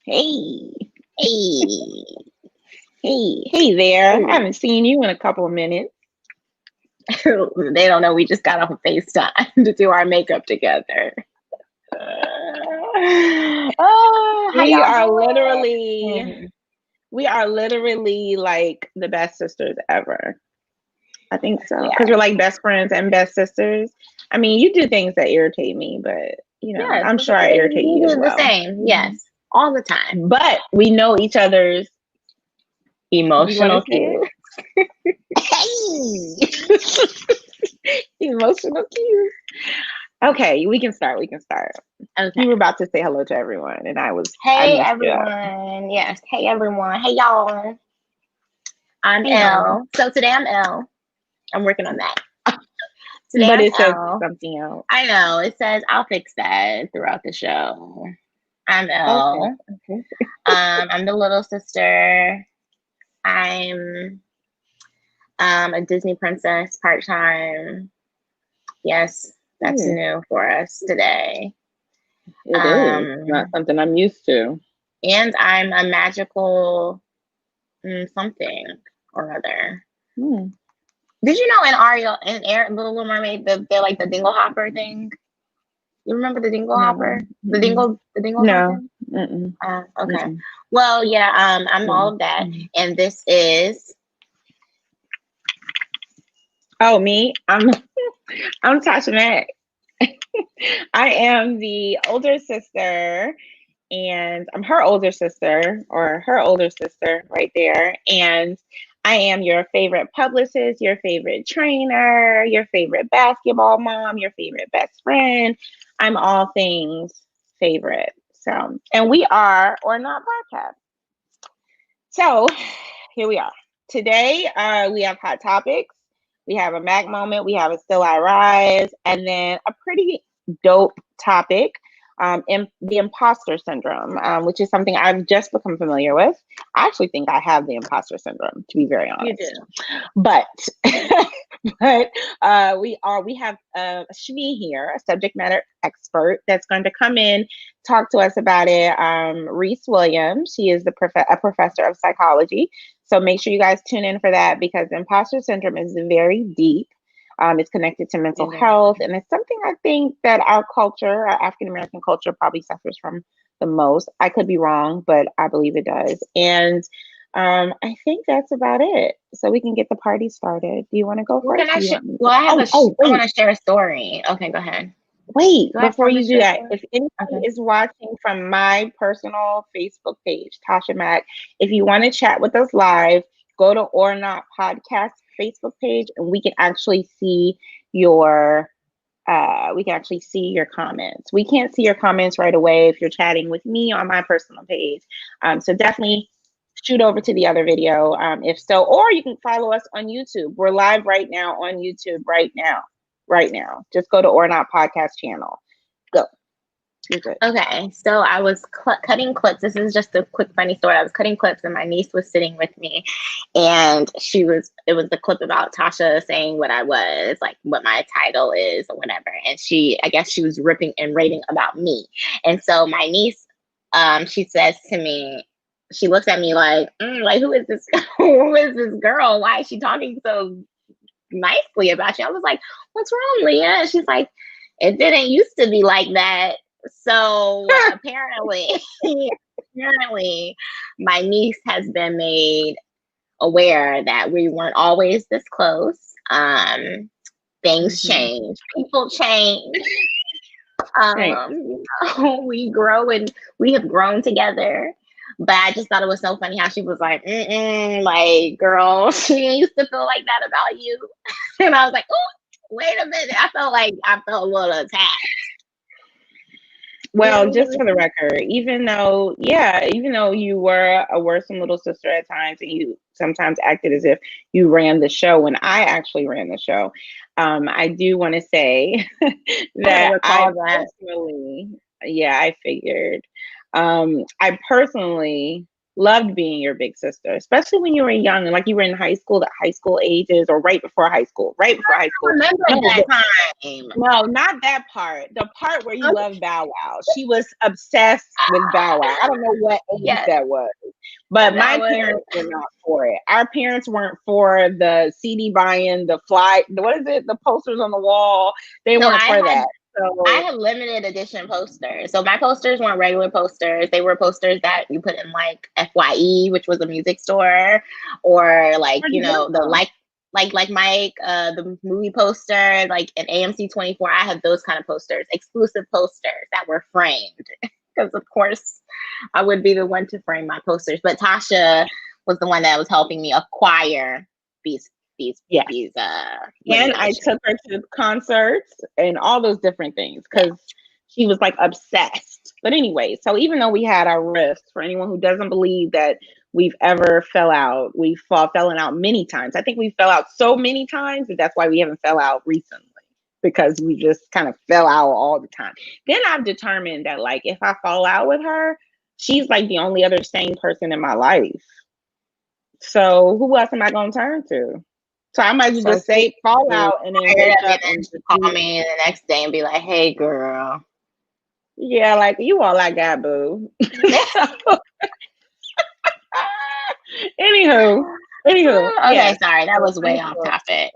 Hey, Hey, hey there. I haven't seen you in a couple of minutes. they don't know we just got off of FaceTime to do our makeup together. How We y'all are literally, doing? we are literally like the best sisters ever. I think so. We Because we're are. like best friends and best sisters. I mean, you do things that irritate me, but Yes, I'm sure I irritate we you as do the well. same. Mhm. Yes, all the time. But we know each other's, do you want to Emotional say cues. it? Hey! Emotional cues. Okay, we can start. We can start. You were Okay. about to say hello to everyone, and I Hey messed it up. everyone. Yes. Hey everyone. Hey y'all. I'm Hey y'all. Elle. So today I'm Elle. I'm working on that. Today But I'm it says Elle. something else. I know. It says I'll fix that throughout the show. I'm Okay. Elle. Okay. I'm the little sister. I'm a Disney princess part time. Yes, that's Hmm, new for us today. it is not Um, something I'm used to. and I'm a magical something or other. Hmm. Did you know in Ariel and the Little Mermaid, they're like the dingle hopper thing? You remember the dingle No. hopper? Mm-mm. The dingle No. something? Mm-mm. Okay. Mm-mm. Well, yeah, I'm all Mm-mm. of that. Mm. And this is Oh, me? I'm Tasha and I am the older sister, and I'm her older sister, or her older sister right there. And I am your favorite publicist, your favorite trainer, your favorite basketball mom, your favorite best friend. I'm all things favorite. So, and we are or not podcast. So here we are. Today, we have hot topics. We have a Mac moment. We have a Still I Rise, and then a pretty dope topic, the imposter syndrome, which is something I've just become familiar with. I actually think I have the imposter syndrome, to be very you do. honest. But we have Shmi here, a subject matter expert that's going to come in, talk to us about it. Reese Williams, she is a professor of psychology. So make sure you guys tune in for that because imposter syndrome is very deep. It's connected to mental It is. health, and it's something I think that our culture, our African American culture, probably suffers from the most. I could be wrong, but I believe it does. And I think that's about it. So we can get the party started. Do you want to go Well, can first? I Do you share? want me Well, to? I have Oh, oh, I want wait, to share a story. Okay, go ahead. wait. Do I have Before time to you do share a that, story? if anybody Okay. is watching from my personal Facebook page, Tasha Mack, if you want to chat with us live, go to Or Not Podcast Facebook page, and your we can actually see your comments. We can't see your comments right away if you're chatting with me on my personal page. So definitely shoot over to the other video if so, or you can follow us on YouTube. We're live right now on YouTube right now. Right now. Just go to Or Not Podcast channel. Go. You're good. Okay, so I was cutting clips. This is just a quick funny story. I was cutting clips, and my niece was sitting with me, and it was the clip about Tasha saying what I was, like what my title is or whatever. And I guess she was ripping and raving about me. And so my niece, she says to me, she looks at me like who is this? Who is this girl? Why is she talking so nicely about you? I was like, what's wrong, Leah? And she's like, it didn't used to be like that. So apparently, apparently, my niece has been made aware that we weren't always this close. Things Mm-hmm. change, people change. Right. We grow and we have grown together. But I just thought it was so funny how she was like, like, girl, she used to feel like that about you. And I was like, oh, wait a minute. I felt a little attacked. You know Well, what just I for the mean? record, even though you were a worrisome little sister at times and you sometimes acted as if you ran the show when I actually ran the show, I do want to say I don't that recall that. yeah, I figured. I personally loved being your big sister, especially when you were young and like you were in high school, the high school ages, or right before high school, right before high I school. remember No, that time. no, not that part. The part where you Okay. love Bow Wow. She was obsessed with Bow Wow. I don't know what age Yeah, that was, but that my was. parents were not for it. Our parents weren't for the CD buying, the fly, what is it? The posters on the wall. They So weren't for that. I So had limited edition posters. So my posters weren't regular posters. They were posters that you put in like FYE, which was a music store, or like, where'd you you get them know, the from? like Mike, the movie poster, like an AMC 24. I had those kind of posters, exclusive posters that were framed. Because of course I would be the one to frame my posters. But Tasha was the one that was helping me acquire these these Yes. these And limited I editions. took her to concerts and all those different things because she was like obsessed. But anyway, so even though we had our rifts, for anyone who doesn't believe that we've ever fell out, we've fallen out many times. I think we fell out so many times that that's why we haven't fell out recently, because we just kind of fell out all the time. Then I've determined that like if I fall out with her, she's like the only other sane person in my life. So who else am I gonna turn to? So I might So just say fall she out and then tired wake of it, up and and she just called me the next day and be like, "Hey, girl." yeah, like you all I got, boo. So, anywho, Okay, yes. sorry, that So was way funny off story. topic.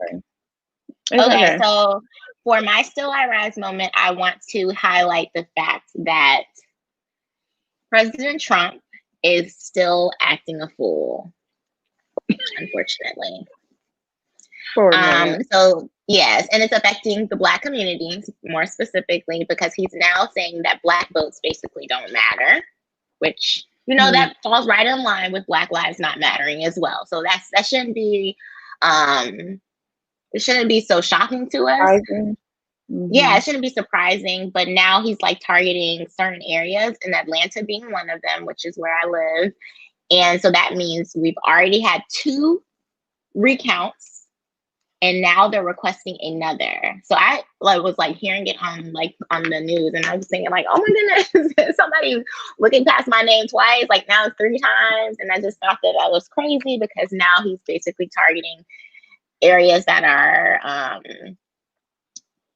It's Okay, okay. so for my Still I Rise moment, I want to highlight the fact that President Trump is still acting a fool, unfortunately. For a minute. So yes, and it's affecting the Black communities more specifically because he's now saying that Black votes basically don't matter, which Mm, that falls right in line with Black lives not mattering as well. So that shouldn't be um it shouldn't be so shocking to us. surprising. Yeah, Mm-hmm. it shouldn't be surprising, but now he's like targeting certain areas, and Atlanta being one of them, which is where I live. And so that means we've already had two recounts, and now they're requesting another. So I was like hearing it on the news, and I was thinking like, oh my goodness, somebody looking past my name twice, like now it's 3 times. And I just thought that was crazy because now he's basically targeting areas that are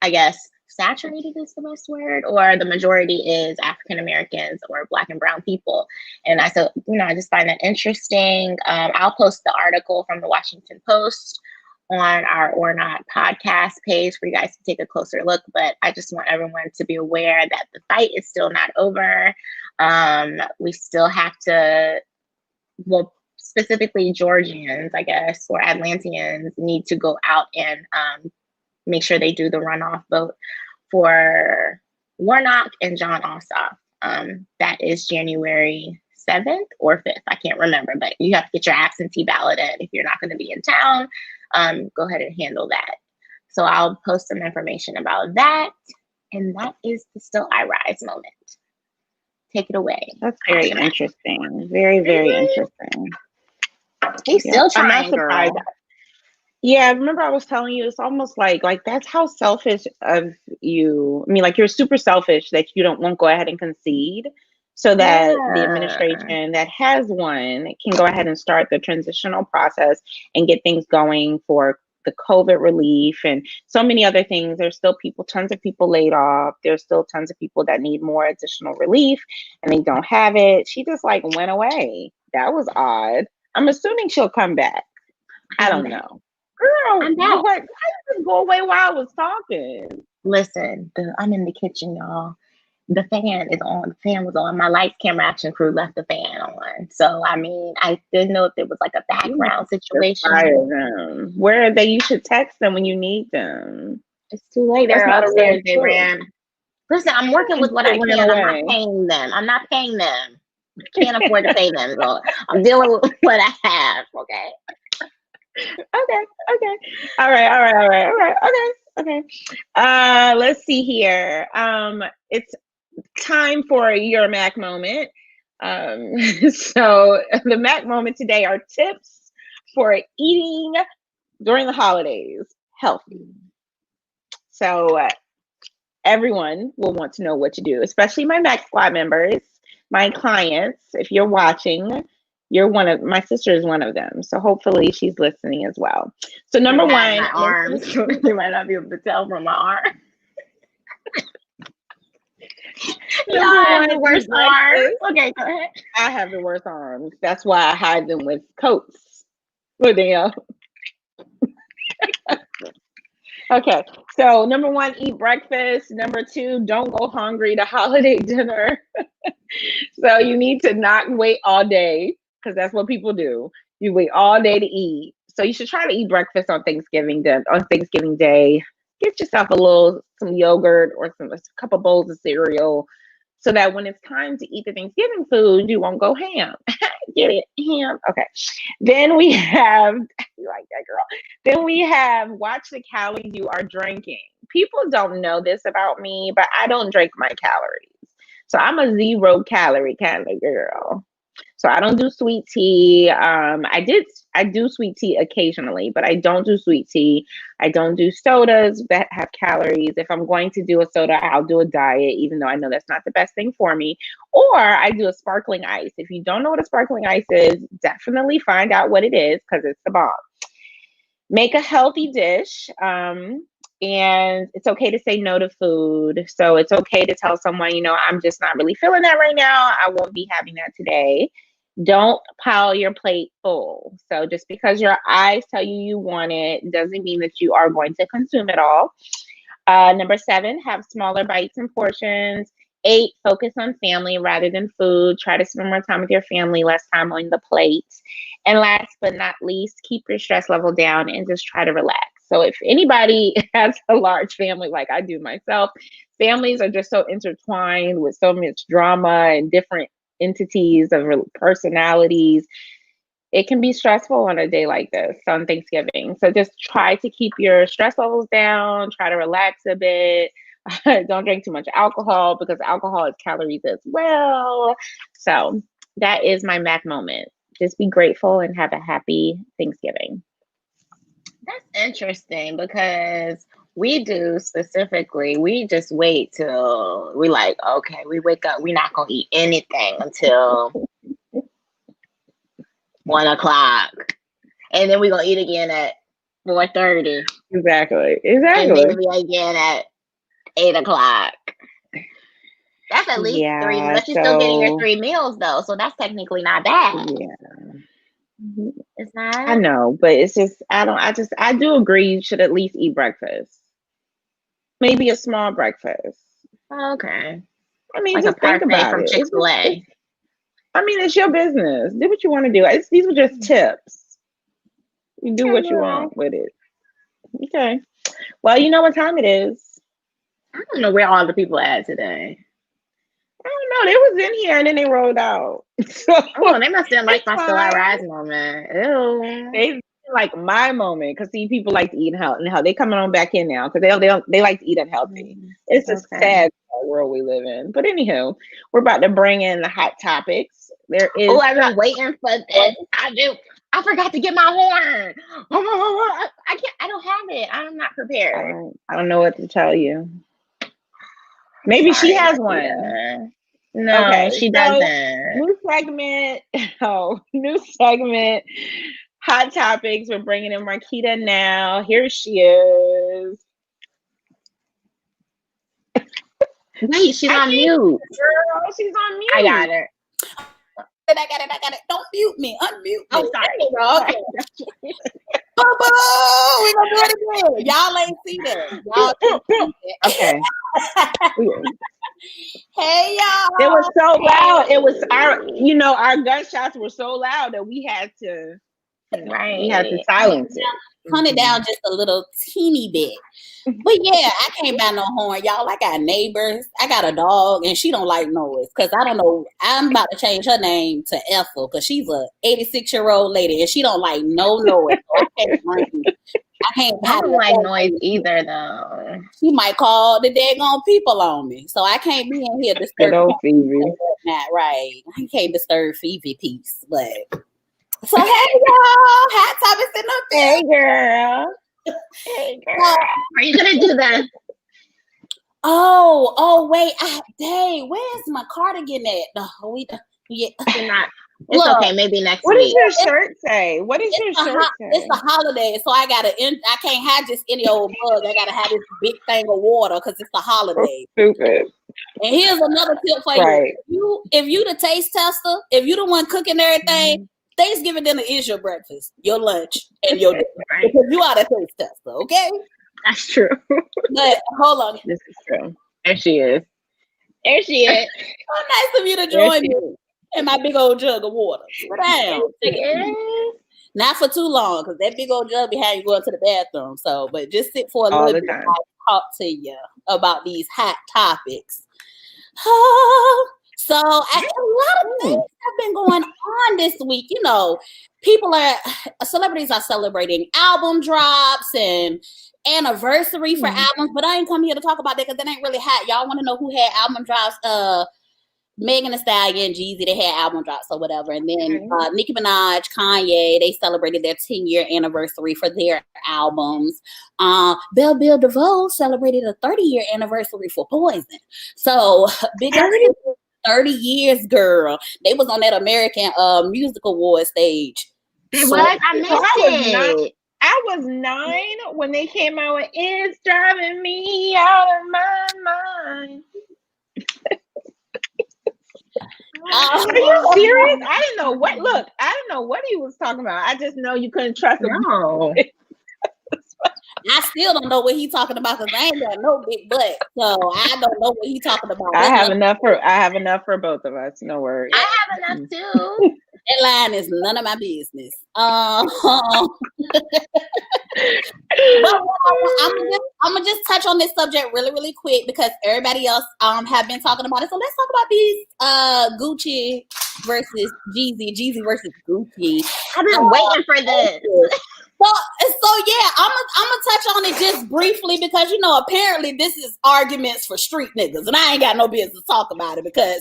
I guess saturated is the best word, or the majority is African Americans or Black and Brown people. And I just find that interesting. I'll post the article from the Washington Post on our ORNOT podcast page for you guys to take a closer look. But I just want everyone to be aware that the fight is still not over. We still have to, well, specifically Georgians, I guess, or Atlanteans need to go out and make sure they do the runoff vote for Warnock and John Ossoff. That is January 7th or 5th. I can't remember, but you have to get your absentee ballot in. If you're not going to be in town, go ahead and handle that. So I'll post some information about that. And that is the Still I Rise moment. Take it away. That's very interesting. Very, very interesting. He's Yeah, still I'm not trying, surprised. girl. Yeah, remember I was telling you it's almost like that's how selfish of you. I mean, like you're super selfish that you won't go ahead and concede so that the Yeah. administration that has one can go ahead and start the transitional process and get things going for the COVID relief and so many other things. There's still tons of people laid off. There's still tons of people that need more additional relief and they don't have it. She just like went away. That was odd. I'm assuming she'll come back. I I'm don't back. know. Girl, I'm back. what? Why did this go away while I was talking? Listen, I'm in the kitchen, y'all. The fan is on. The fan was on. My lights, camera, action crew left the fan on. So I mean, I didn't know if it was like a You need background to fire situation. them. Where are they? You should text them when you need them. It's too late. That's They're not a real upstairs. They cook. ran. Listen, I'm working with what They I ran can. I'm not away. paying them. I'm not paying them. Can't afford to pay them. So I'm dealing with what I have. Okay. Okay, okay. All right, all right, all right, all right. Okay, okay. Let's see here. It's time for your Mac moment. So the Mac moment today are tips for eating during the holidays healthy. So everyone will want to know what to do, especially my Mac Squad members, my clients. If you're watching, My sister is one of them. So hopefully she's listening as well. So number one, my arms. You might not be able to tell from my arm. number one, the worst arms. Okay, go ahead. I have the worst arms. That's why I hide them with coats. Well, damn. Okay, so number one, eat breakfast. Number two, don't go hungry to holiday dinner. So you need to not wait all day, because that's what people do. You wait all day to eat. So you should try to eat breakfast on Thanksgiving Day. Get yourself some yogurt or a couple bowls of cereal, so that when it's time to eat the Thanksgiving food, you won't go ham. Get it? Ham. Okay. Then we have, you like that, girl. Then we have, watch the calories you are drinking. People don't know this about me, but I don't drink my calories. So I'm a 0 calorie kind of girl. So I don't do sweet tea. I do sweet tea occasionally, but I don't do sweet tea. I don't do sodas that have calories. If I'm going to do a soda, I'll do a diet, even though I know that's not the best thing for me. Or I do a sparkling ice. If you don't know what a sparkling ice is, definitely find out what it is, because it's the bomb. Make a healthy dish. And it's okay to say no to food. So it's okay to tell someone, I'm just not really feeling that right now. I won't be having that today. Don't pile your plate full. So just because your eyes tell you want it doesn't mean that you are going to consume it all. Number 7, have smaller bites and portions. 8, focus on family rather than food. Try to spend more time with your family, less time on the plate. And last but not least, keep your stress level down and just try to relax. So if anybody has a large family like I do myself, families are just so intertwined with so much drama and different entities of personalities. It can be stressful on a day like this on Thanksgiving. So just try to keep your stress levels down, try to relax a bit. Don't drink too much alcohol, because alcohol is calories as well. So that is my Mac moment. Just be grateful and have a happy Thanksgiving. That's interesting, because we just wait till we we wake up, we're not going to eat anything until 1 o'clock. And then we're going to eat again at 4:30. Exactly. And then we again at 8 o'clock. That's at least 3, but you're still getting your 3 meals though. So that's technically not bad. Yeah. It's not. I know, but it's just, I do agree you should at least eat breakfast. Maybe a small breakfast. Okay. I mean, like just think about from it. Chick-fil-A. It's your business. Do what you want to do. These were just tips. You do what you want with it. Okay. Well, you know what time it is. I don't know where all the people at today. I don't know. They was in here and then they rolled out. So, they must have liked my Still I Rise moment. Ew. They like my moment, because see, people like to eat healthy. They coming on back in now because they like to eat unhealthy. It's a sad world we live in. But anywho, we're about to bring in the hot topics. There is. Oh, I've been waiting for this. I forgot to get my horn. I don't have it. I'm not prepared. I don't know what to tell you. Maybe she has one. No, okay, she doesn't. New segment. Hot topics. We're bringing in Marquita now. Here she is. Wait, she's on mute. Girl, she's on mute. I got her. I got it. Don't mute me. Unmute me. Oh, sorry. Okay. Boo-boo! We're gonna do it again. Y'all ain't see that. Y'all can't see that. Okay. Hey, y'all. It was so loud. It was our gunshots were so loud that we had to we had to silence it. Turn it down just a little teeny bit. But yeah, I can't buy no horn, y'all. I got neighbors. I got a dog, and she don't like noise, because I don't know. I'm about to change her name to Ethel, because she's a 86-year-old lady, and she don't like no noise. I don't like noise either, though. She might call the daggone people on me, so I can't be in here disturbing Phoebe. Right? I can't disturb Phoebe peace, but. So hey y'all, hot topics in the Hey girl. Hey girl. Are you gonna do that? Oh wait, dang, where's my cardigan at? We're It's okay. Maybe next what week. What does your shirt say? What does your shirt say? It's the holiday, so I can't have just any old mug. I gotta have this big thing of water because it's the holiday. So stupid. And here's another tip for you. If you the taste tester, if you the one cooking everything, Thanksgiving dinner is your breakfast, your lunch, and your dinner. Right. Because you are the taste tester, okay? That's true. But hold on. This is true. There she is. There she is. So nice of you to join me in my big old jug of water. Sit down. Not for too long, because that big old jug behind you going to the bathroom. So, but just sit for a All little the bit time. I'll talk to you about these hot topics. So a lot of things have been going on this week. You know, celebrities are celebrating album drops and anniversary for albums, but I ain't come here to talk about that because that ain't really hot. Y'all want to know who had album drops? Megan Thee Stallion, Jeezy, they had album drops or whatever. And then Nicki Minaj, Kanye, they celebrated their 10-year anniversary for their albums. Belle Biv DeVoe celebrated a 30-year anniversary for Poison. So big up 30 years, girl. They was on that American Music Award stage. It was? I missed it. I was 9 when they came out with It's Driving Me Out of My Mind. Are you serious? I didn't know what. Look, I didn't know what he was talking about. I just know you couldn't trust him. No. I still don't know what he's talking about because I ain't got no big butt, so I don't know what he's talking about. I have enough for both of us. No worries. I have enough too. That line is none of my business. I'm gonna just touch on this subject really, really quick because everybody else have been talking about it. So let's talk about these Gucci versus Jeezy versus Gucci. I've been waiting for this. So yeah, I'm gonna touch on it just briefly because apparently this is arguments for street niggas, and I ain't got no business to talk about it because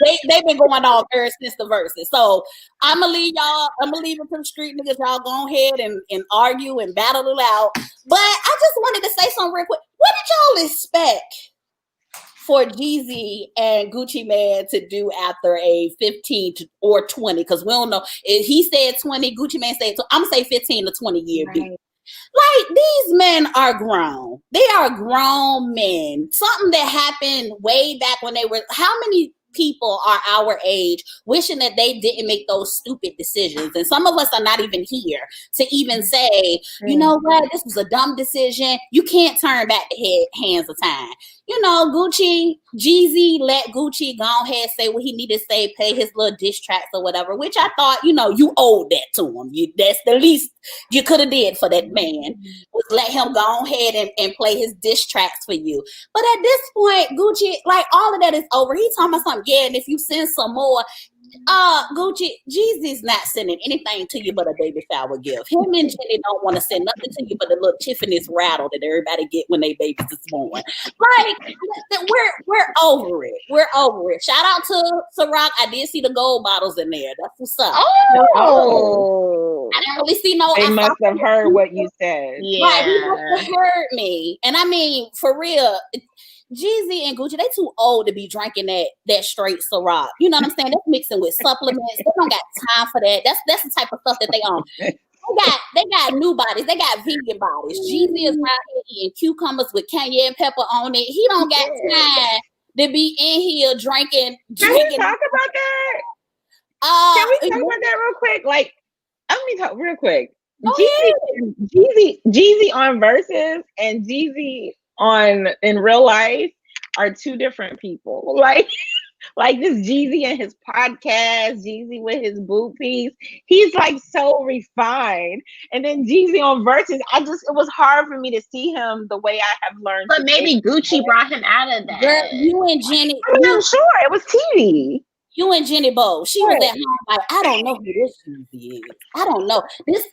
they've been going on ever since the verses. So I'm gonna leave it to the street niggas. Y'all go ahead and argue and battle it out. But I just wanted to say something real quick. What did y'all expect for Jeezy and Gucci Mane to do after a 15 or 20? Because we don't know. If he said 20, Gucci Mane said 20. I'm going to say 15 to 20 year beat. Like, these men are grown. They are grown men. Something that happened way back when they were, how many people are our age wishing that they didn't make those stupid decisions? And some of us are not even here to even say, you know what, this was a dumb decision. You can't turn back the hands of time. Jeezy let Gucci go ahead say what he needed to say, pay his little diss tracks or whatever, which I thought, you owed that to him. That's the least you could have did for that man, was let him go ahead and play his diss tracks for you. But at this point, Gucci, like, all of that is over. He talking about something, and if you send some more, Gucci, Jeezy's not sending anything to you but a baby shower gift. Him and Jenny don't want to send nothing to you but the little Tiffany's rattle that everybody get when they babies is born. Like, we're over it. We're over it. Shout out to Ciroc. I did see the gold bottles in there. That's what's up. Oh, I didn't really see no. They must have heard what you said. Yeah, right, he must have heard me. And I mean, for real, Jeezy and Gucci, they too old to be drinking that straight Ciroc. You know what I'm saying? They're mixing with supplements. They don't got time for that. That's the type of stuff that they on. They got new bodies. They got vegan bodies. Jeezy is around here eating cucumbers with cayenne pepper on it. He don't got time to be in here drinking. Can we talk about that? Can we talk about that real quick? Like, let me talk real quick. Jeezy on Versus and Jeezy in real life are two different people. Like this Jeezy and his podcast, Jeezy with his boot piece, he's like so refined. And then Jeezy on Versus, it was hard for me to see him the way I have learned. But maybe Gucci brought him out of that. Girl, you and Jenny, I'm sure it was TV. You and Jenny Bo, she was at home like, I don't know who this Jeezy is. I don't know. This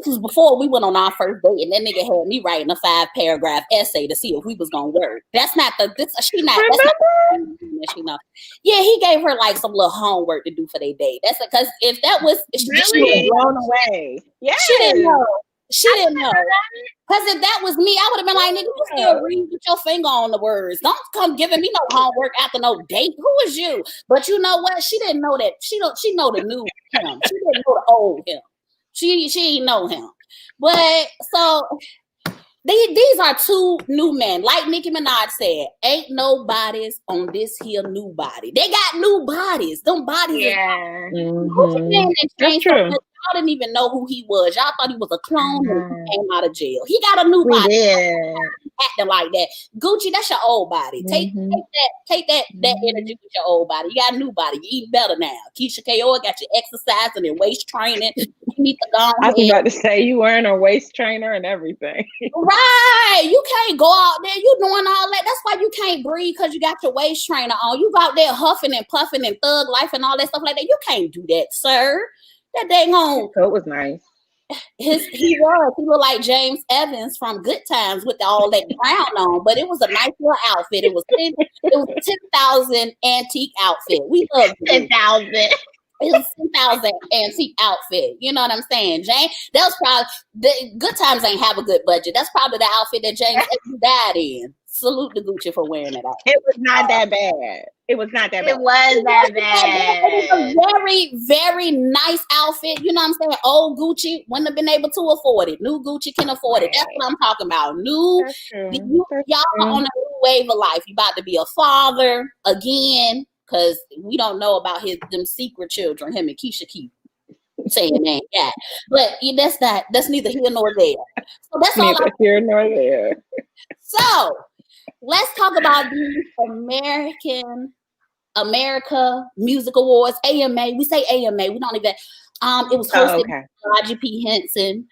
was before we went on our first date, and that nigga had me writing a 5-paragraph essay to see if we was gonna work. That's not she not. Yeah, he gave her like some little homework to do for their date. That's because if that was she was blown away. Yeah, she didn't know. She didn't know. Because if that was me, I would have been like, nigga, you still read with your finger on the words. Don't come giving me no homework after no date. Who is you? But you know what? She didn't know that. She know the new him. She didn't know the old him. She didn't know him. But so these are two new men. Like Nicki Minaj said, ain't no bodies on this here new body. They got new bodies. Them bodies That's true. Y'all didn't even know who he was. Y'all thought he was a clone when he came out of jail. He got a new body. Acting like that. Gucci, that's your old body. Take that energy with your old body. You got a new body. You eat better now. Keisha K.O. got you exercising and waist training. You need to go I was about to say, you wearing a waist trainer and everything. Right. You can't go out there. You doing all that. That's why you can't breathe, because you got your waist trainer on. You out there huffing and puffing and thug life and all that stuff like that. You can't do that, sir. That dang home. So it was nice. He looked like James Evans from Good Times with all that crown on, but it was a nice little outfit. It was 10,000 antique outfit. We love 10,000. It was 10,000 antique outfit. You know what I'm saying, James? That was probably Good Times ain't have a good budget. That's probably the outfit that James Evans died in. Salute to Gucci for wearing it out. It was not that bad. It was not that bad. It was that bad. It was a very, very nice outfit. You know what I'm saying? Old Gucci wouldn't have been able to afford it. New Gucci can afford it. That's what I'm talking about. Y'all are on a new wave of life. You about to be a father again, because we don't know about them secret children. Him and Keisha keep saying that. Yeah, but that's neither here nor there. So that's all. Neither here nor there. So let's talk about these America Music Awards, AMA. We say AMA. We don't even. It was hosted by Taraji P. Henson.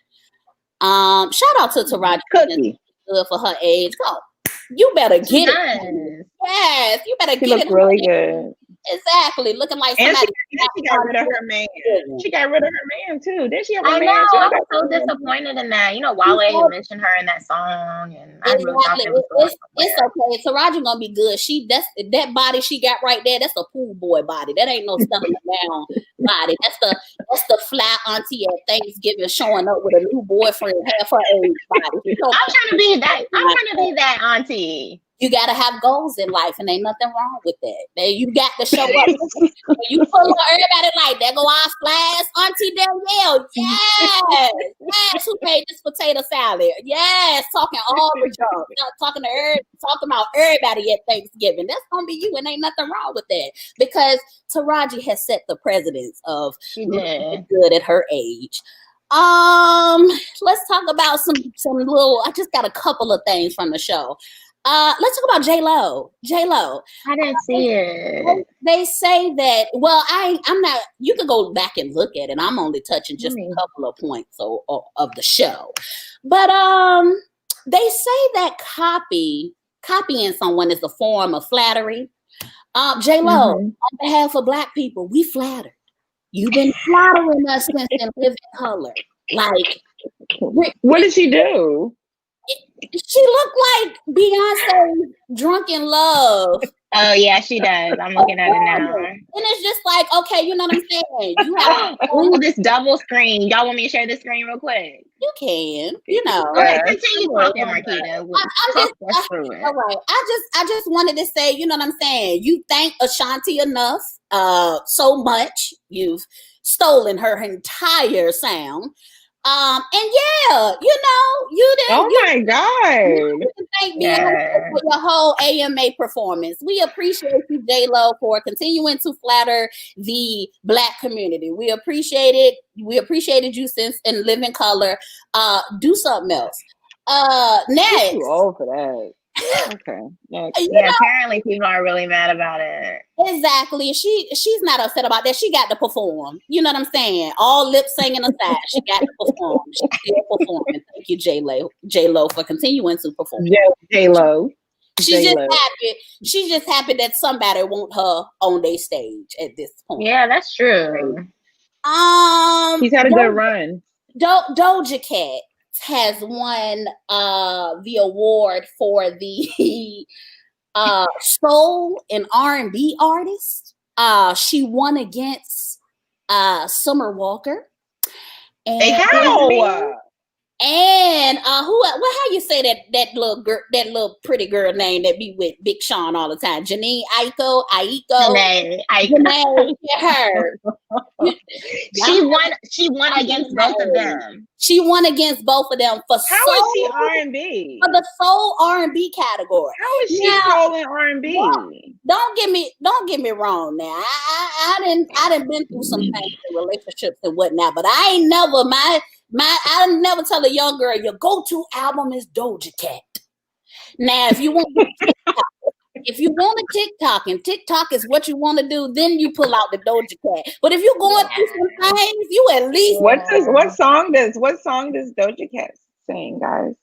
Shout out to Taraji Henson, good for her age. Go, you better get it. Yes, you better get it. She looks really good. Exactly, looking like somebody. She got rid of her man. She got rid of her man too. Did she have a man? I was so disappointed in that. You know, Wale had mentioned her in that song, and I really thought it was it's okay. Taraji gonna be good. That body she got right there. That's a pool boy body. That ain't no settling down body. That's the fly auntie at Thanksgiving showing up with a new boyfriend, half her age body. I'm trying to be that. I'm trying to be that auntie. You gotta have goals in life, and ain't nothing wrong with that. You got to show up. You pull up everybody like that. Go off flash, Auntie Danielle. Yes. Who made this potato salad? Yes, talking all the junk. Talking about everybody at Thanksgiving. That's gonna be you, and ain't nothing wrong with that, because Taraji has set the precedence of looking good at her age. Let's talk about some little. I just got a couple of things from the show. Let's talk about J-Lo. I didn't see it. They say that, well, I'm not, you can go back and look at it. I'm only touching just a couple of points of the show. But they say that copying someone is a form of flattery. J-Lo, on behalf of Black people, we flattered. You've been flattering us since in Living Color. Like, what did she do? She looked like Beyonce Drunk in Love. Oh yeah, she does. I'm looking at it now. And it's just like, okay, you know what I'm saying? You have this double screen. Y'all want me to share this screen real quick? You can, you know. All right, continue talking, Marquita. All right. I just wanted to say, you know what I'm saying? You thank Ashanti enough, so much. You've stolen her entire sound. And yeah, you know, you didn't. Oh my God! Thank Beyonce for your whole AMA performance. We appreciate you, J-Lo, for continuing to flatter the Black community. We appreciate it. We appreciated you since in Living Color. Do something else. Next. Too old for that. Okay. Yeah, apparently people are really mad about it. Exactly. She's not upset about that. She got to perform. You know what I'm saying? All lip singing aside, she got to perform. She's still performing. Thank you, J-Lo, for continuing to perform. J-Lo. She's just happy. She's just happy that somebody want her on their stage at this point. Yeah, that's true. She's had a good run. Doja Cat has won the award for the soul and R&B artist. She won against Summer Walker. And And how you say that little pretty girl name that be with Big Sean all the time? Janine Aiko. Janae, her. She won against both of them. She won against both of them for how is she R&B? For the soul R&B category. How is she calling R&B? Don't get me wrong. Now I didn't been through some things in relationships and whatnot, but I ain't never I never tell a young girl your go-to album is Doja Cat. Now, if you want to TikTok and TikTok is what you want to do, then you pull out the Doja Cat. But if you're going through some things, you at least what song does Doja Cat sing, guys?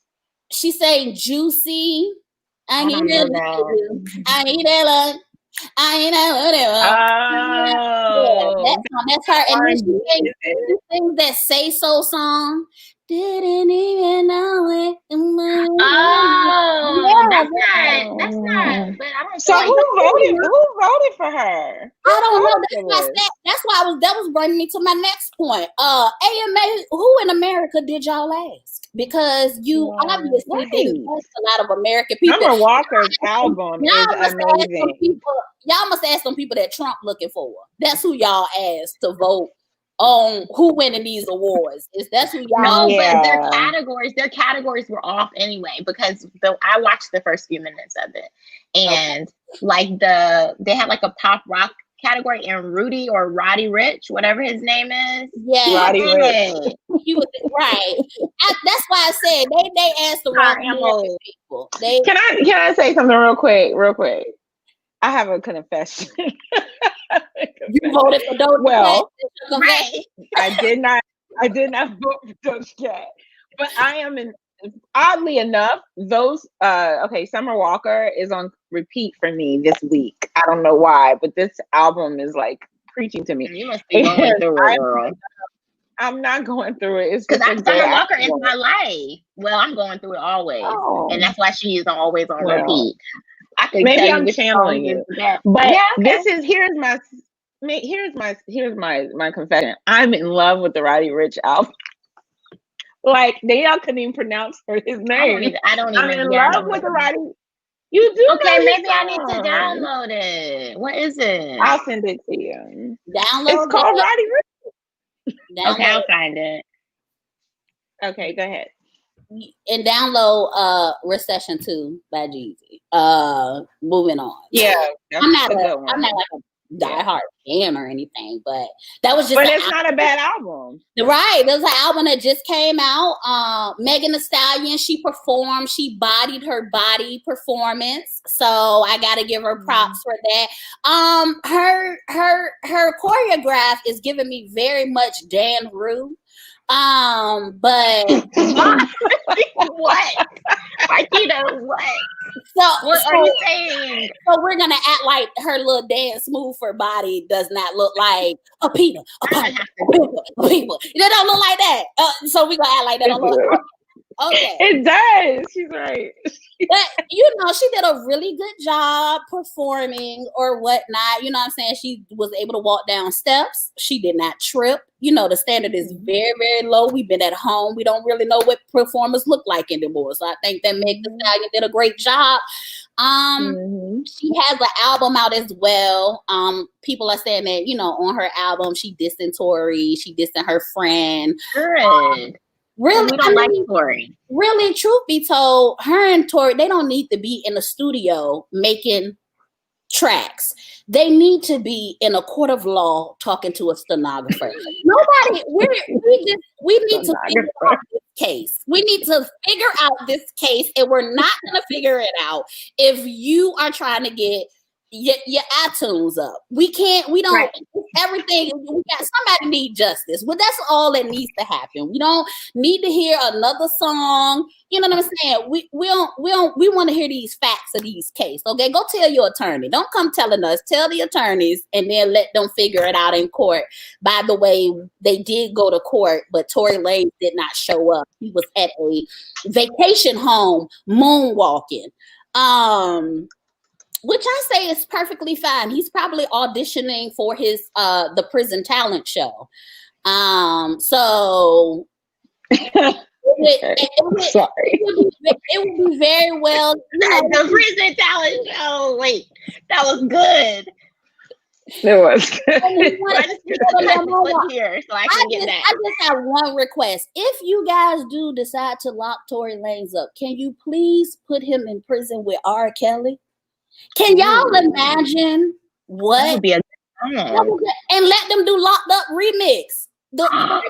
She's saying Juicy. I need that. That's her. And then she sings that Say So song. Didn't even know it. That's not. But I don't. So who voted for her? I don't know. That's why that was bringing me to my next point. AMA. Who in America did y'all ask? Because you obviously didn't ask a lot of American people. Summer Walker's album is amazing. Y'all must ask some people that Trump looking for. That's who y'all asked to vote on who winning these awards. That's who y'all. No, but their categories were off anyway because I watched the first few minutes of it, and they had like a pop rock category, and Rudy or Roddy Rich, whatever his name is. Yeah, Roddy Rich. He was right. That's why I said they asked the wrong people. Can I say something real quick? I have a confession. You voted for Doja Cat? Right. I did not vote for Doja Cat, but I am oddly enough, Summer Walker is on repeat for me this week. I don't know why, but this album is like preaching to me. You must be going through it, girl. I'm not going through it. It's because Summer Walker is my life. Well, I'm going through it always, and that's why she is always on repeat. Maybe I'm channeling you, but here's my confession. I'm in love with the Roddy Rich album. Like y'all couldn't even pronounce his name. I don't even. I'm in love with the Roddy. You do. Okay, maybe I need to download it. What is it? I'll send it to you. Download. It's called Roddy Rich. Okay, I'll find it. Okay, go ahead. And download Recession 2 by Jeezy. Moving on. Yeah, I'm not like a diehard fan or anything, but that was just. But it's not a bad album, right? There's an album that just came out. Megan Thee Stallion, she performed. She bodied her body performance, so I got to give her props for that. Her choreograph is giving me very much Dan Rue. But what? What? So what are you saying? So we're gonna act like her little dance move, her body does not look like a Peter. People. It don't look like that. So we gonna act like that. Okay. It does. She's right. But she did a really good job performing or whatnot. You know what I'm saying? She was able to walk down steps. She did not trip. The standard is very, very low. We've been at home. We don't really know what performers look like anymore. So I think that Meg Thee Stallion did a great job. She has an album out as well. People are saying that, on her album, she dissing Tory, she dissing her friend. Good. Really, we don't like Tory. Really, truth be told, her and Tory, they don't need to be in the studio making tracks. They need to be in a court of law talking to a stenographer. We need to figure out this case. We need to figure out this case, and we're not going to figure it out if you are trying to get your iTunes up. We don't everything. Somebody need justice. Well, that's all that needs to happen. We don't need to hear another song. You know what I'm saying? We want to hear these facts of these cases. Okay, go tell your attorney. Don't come telling us. Tell the attorneys, and then let them figure it out in court. By the way, they did go to court, but Tory Lanez did not show up. He was at a vacation home moonwalking. Which I say is perfectly fine. He's probably auditioning for his the prison talent show. So Sorry. It would be very well. The prison talent show. Wait, that was good. It was good. I just click here so I can get that. I just have one request. If you guys do decide to lock Tory Lanez up, can you please put him in prison with R. Kelly? Can y'all imagine what? That would be a good song. And let them do Locked Up remix. Locked up.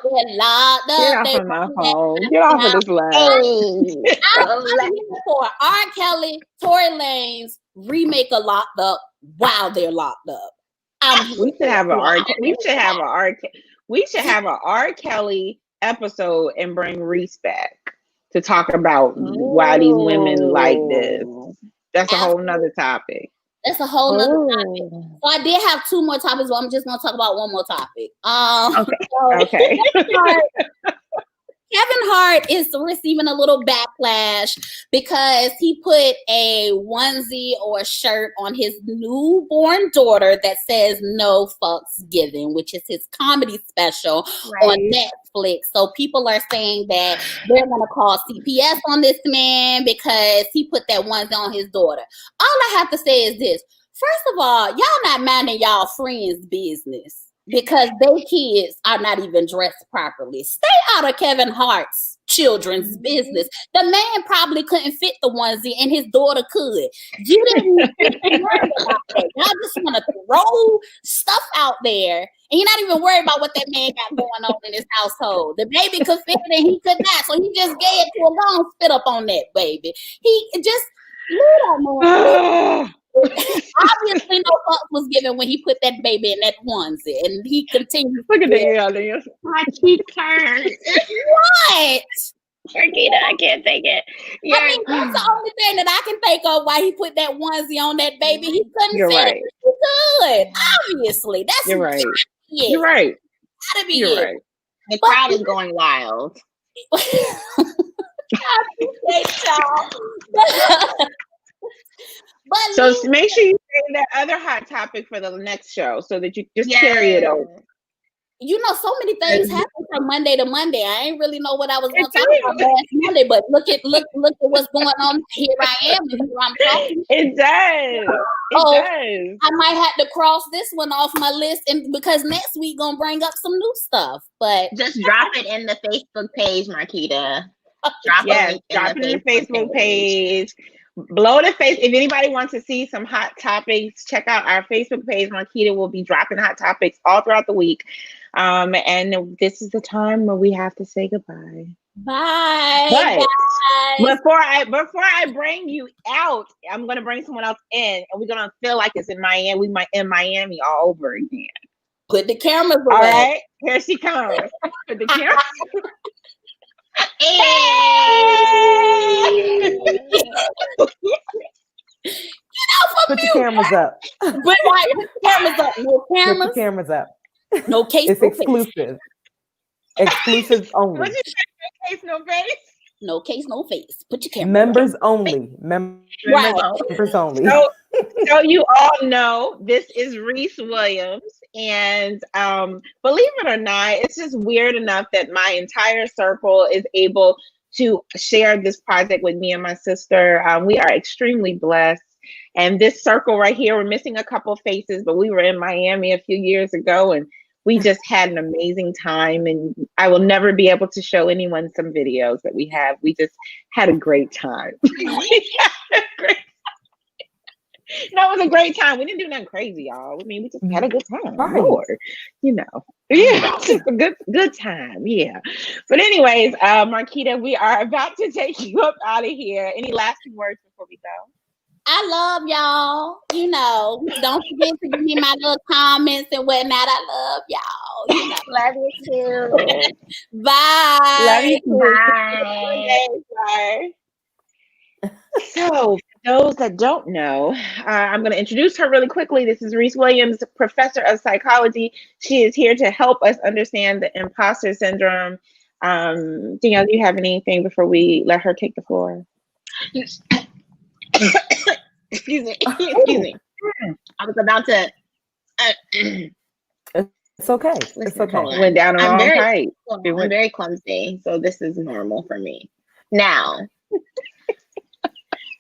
Get off of my phone. Get off of this line. I'm here for R. Kelly, Tory Lanez remake a Locked Up while they're locked up. We should have a R. Kelly episode and bring Reese back to talk about why these women like this. That's a whole nother topic. That's a whole nother topic. So I did have two more topics, but I'm just gonna talk about one more topic. Okay. Kevin Hart is receiving a little backlash because he put a onesie or a shirt on his newborn daughter that says "No Fucks Given," which is his comedy special on Netflix. So people are saying that they're going to call CPS on this man because he put that onesie on his daughter. All I have to say is this. First of all, y'all not minding y'all friends' business. Because their kids are not even dressed properly. Stay out of Kevin Hart's children's business. The man probably couldn't fit the onesie and his daughter could. You didn't worry about that. Y'all just want to throw stuff out there and you're not even worried about what that man got going on in his household. The baby could fit it and he could not. So he just gave it to a long spit up on that baby. He just leave that man. Obviously, no fuck was given when he put that baby in that onesie, and he continues. Look at that, my cheeks hurt. What? Marquita, I can't take it. I mean, that's the only thing that I can think of why he put that onesie on that baby. He couldn't fit it. He could. Obviously, that's You're right. You're right. Gotta be You're right. The crowd is going wild. I appreciate y'all. So make sure you say that other hot topic for the next show so that you just carry it over. You know, so many things happen from Monday to Monday. I ain't really know what I was going to talk about last Monday, but look at what's going on. Here I am, and here I'm talking. It does. Does. I might have to cross this one off my list, and because next week gonna bring up some new stuff. But just drop it in the Facebook page, Marquita. Drop it in the Facebook page. Blow the face. If anybody wants to see some hot topics, check out our Facebook page. Marquita will be dropping hot topics all throughout the week. And this is the time where we have to say goodbye. Bye. But before I bring you out, I'm gonna bring someone else in, and we're gonna feel like it's in Miami. We might in Miami all over again. Put the cameras away. All right, here she comes. Put the cameras. Hey! Put the cameras up. Put the cameras up. No cameras. Put the cameras up. No case. It's exclusive. Exclusive only. What did you say? No case, no face. No case, no face. Put your camera. Members only. Members only. So you all know this is Reese Williams, and believe it or not, it's just weird enough that my entire circle is able to share this project with me and my sister. We are extremely blessed. And this circle right here, we're missing a couple faces, but we were in Miami a few years ago, and we just had an amazing time. And I will never be able to show anyone some videos that we have. We just had a great time. No, it was a great time. We didn't do nothing crazy, y'all. I mean, we just had a good time. Right. Lord, yeah, just a good time. Yeah. But anyways, Marquita, we are about to take you up out of here. Any lasting words before we go? I love y'all. Don't forget to give me my little comments and whatnot. I love y'all. Love you too. Bye. Love you too. Bye. So, for those that don't know, I'm going to introduce her really quickly. This is Reese Williams, professor of psychology. She is here to help us understand the imposter syndrome. Danielle, do you have anything before we let her take the floor? Excuse me. I was about to. It's okay. Listen, It's okay. hold on. Went down the I'm wrong very, pipe. I'm very clumsy, so this is normal for me. Now,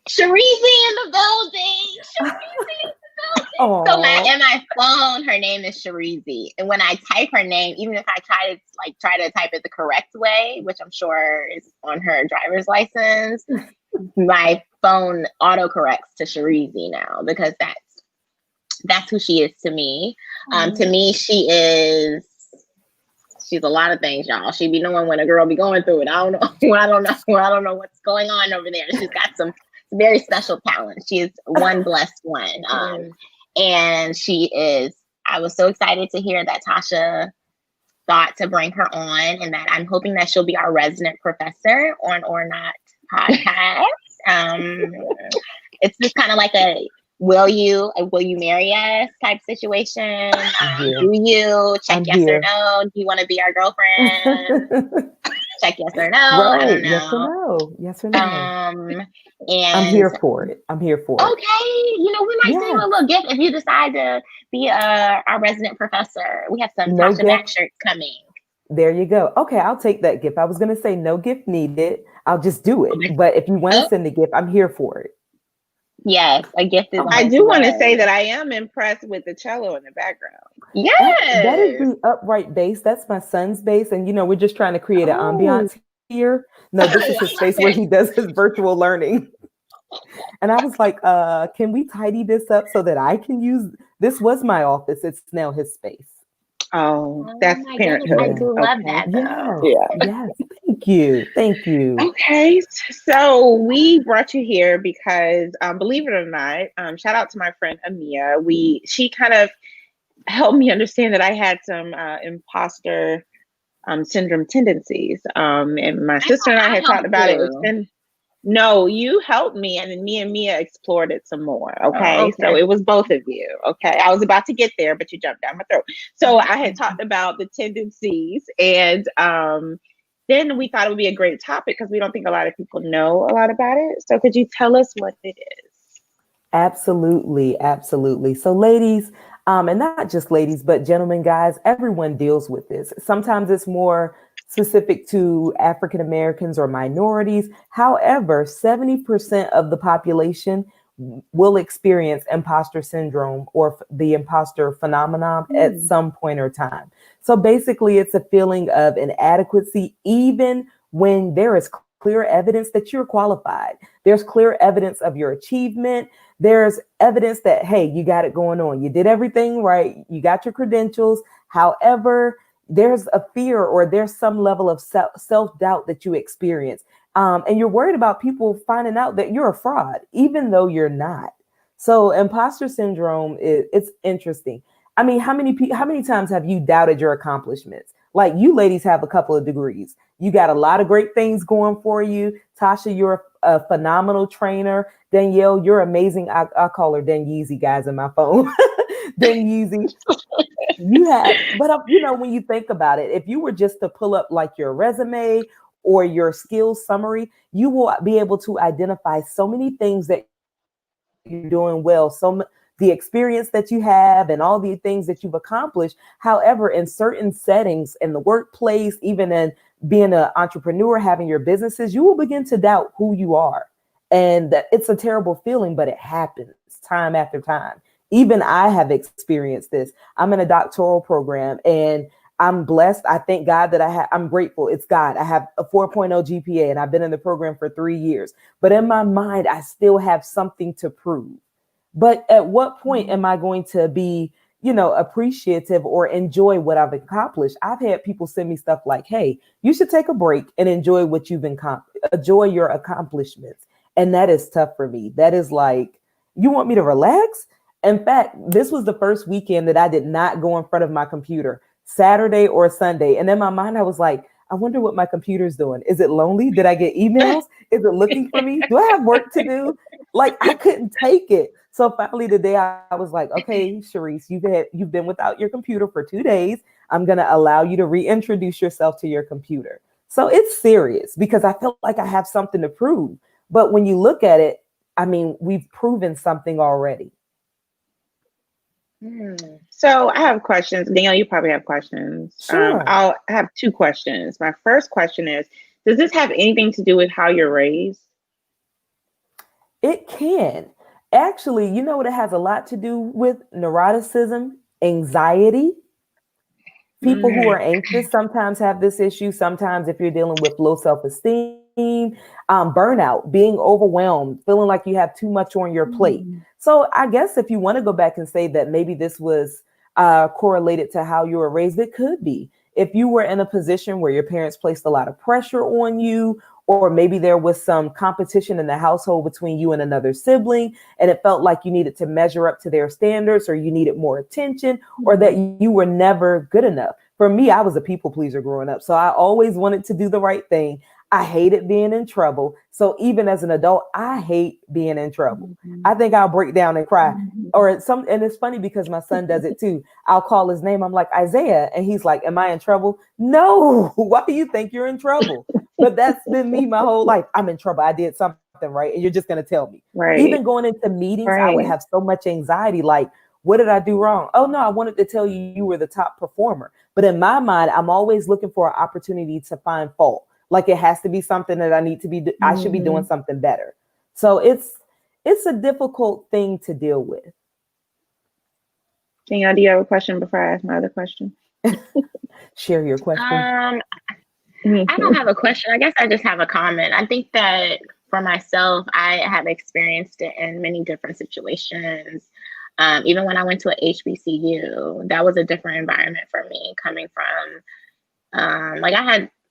Sharizi in the building. Sharizi in the building. So in my phone, her name is Sharizi, and when I type her name, even if I try to type it the correct way, which I'm sure is on her driver's license, my phone autocorrects to Sharizi now because that's who she is to me. To me, she's a lot of things, y'all. She be knowing when a girl be going through it. I don't know. I don't know what's going on over there. She's got some very special talent. She is one blessed one. And she is, I was so excited to hear that Tasha thought to bring her on, and that I'm hoping that she'll be our resident professor on ORNOT podcast. It's just kind of like a will you marry us type situation. Do you check yes or no? Do you want to be our girlfriend? Check yes or no. Right. I don't know. Yes or no. Yes or no. And I'm here for it. Okay, we might send you a little gift if you decide to be our resident professor. We have some Tasha Mac shirts coming. There you go. Okay, I'll take that gift. I was going to say no gift needed. I'll just do it. But if you want to send a gift, I'm here for it. Yes, a gift is. I do want to say that I am impressed with the cello in the background. Yes, that is the upright bass. That's my son's bass, and we're just trying to create an ambiance here. No, this is his space where he does his virtual learning. And I was like, can we tidy this up so that I can use? This was my office. It's now his space. Oh, that's parenthood. I do love that. Yes. Thank you. Okay, so we brought you here because, believe it or not, shout out to my friend Amia. She kind of helped me understand that I had some imposter syndrome tendencies. And my sister and I had talked about it. No, you helped me, and then me and Mia explored it some more. Okay? So it was both of you. Okay, I was about to get there, but you jumped down my throat. So I had talked about the tendencies, and then we thought it would be a great topic because we don't think a lot of people know a lot about it. So could you tell us what it is? Absolutely. So ladies, and not just ladies, but gentlemen, guys, everyone deals with this. Sometimes it's more specific to African Americans or minorities. However, 70% of the population will experience imposter syndrome or the imposter phenomenon at some point or time. So basically, it's a feeling of inadequacy, even when there is clear evidence that you're qualified. There's clear evidence of your achievement. There's evidence that, hey, you got it going on. You did everything right. You got your credentials. However, there's a fear or there's some level of self-doubt that you experience. And you're worried about people finding out that you're a fraud, even though you're not. So imposter syndrome it's interesting. I mean, how many times have you doubted your accomplishments? Like, you ladies have a couple of degrees. You got a lot of great things going for you. Tasha, you're a phenomenal trainer. Danielle, you're amazing. I call her Dan Yeezy, guys, in my phone. Dan Yeezy. You have, but when you think about it, if you were just to pull up like your resume or your skills summary, you will be able to identify so many things that you're doing well. The experience that you have and all the things that you've accomplished. However, in certain settings in the workplace, even in being an entrepreneur, having your businesses, you will begin to doubt who you are. And it's a terrible feeling, but it happens time after time. Even I have experienced this. I'm in a doctoral program and I'm blessed. I thank God that I'm grateful. It's God. I have a 4.0 GPA and I've been in the program for 3 years. But in my mind, I still have something to prove. But at what point am I going to be, appreciative or enjoy what I've accomplished? I've had people send me stuff like, hey, you should take a break and enjoy what you've enjoy your accomplishments. And that is tough for me. That is like, you want me to relax? In fact, this was the first weekend that I did not go in front of my computer, Saturday or Sunday. And in my mind, I was like, I wonder what my computer's doing. Is it lonely? Did I get emails? Is it looking for me? Do I have work to do? Like, I couldn't take it. So finally today I was like, okay, Sharice, you've been without your computer for 2 days. I'm going to allow you to reintroduce yourself to your computer. So it's serious because I felt like I have something to prove. But when you look at it, I mean, we've proven something already. So I have questions. Danielle, you probably have questions. Sure. I'll have two questions. My first question is, does this have anything to do with how you're raised? It can. Actually, you know what it has a lot to do with? Neuroticism, anxiety. People who are anxious sometimes have this issue. Sometimes if you're dealing with low self-esteem, burnout, being overwhelmed, feeling like you have too much on your plate. So I guess if you want to go back and say that maybe this was correlated to how you were raised, it could be. If you were in a position where your parents placed a lot of pressure on you, or maybe there was some competition in the household between you and another sibling, and it felt like you needed to measure up to their standards, or you needed more attention, or that you were never good enough. For me, I was a people pleaser growing up. So I always wanted to do the right thing. I hated being in trouble. So even as an adult, I hate being in trouble. I think I'll break down and cry. And it's funny because my son does it too. I'll call his name. I'm like, Isaiah. And he's like, am I in trouble? No. Why do you think you're in trouble? But that's been me my whole life. I'm in trouble. I did something right. And you're just going to tell me. Right. Even going into meetings, I would have so much anxiety. Like, what did I do wrong? Oh, no, I wanted to tell you you were the top performer. But in my mind, I'm always looking for an opportunity to find fault. Like it has to be something that I should be doing something better. So it's a difficult thing to deal with. Danielle, do you have a question before I ask my other question? Share your question. I don't have a question. I guess I just have a comment. I think that for myself, I have experienced it in many different situations. Even when I went to a HBCU, that was a different environment for me coming from, like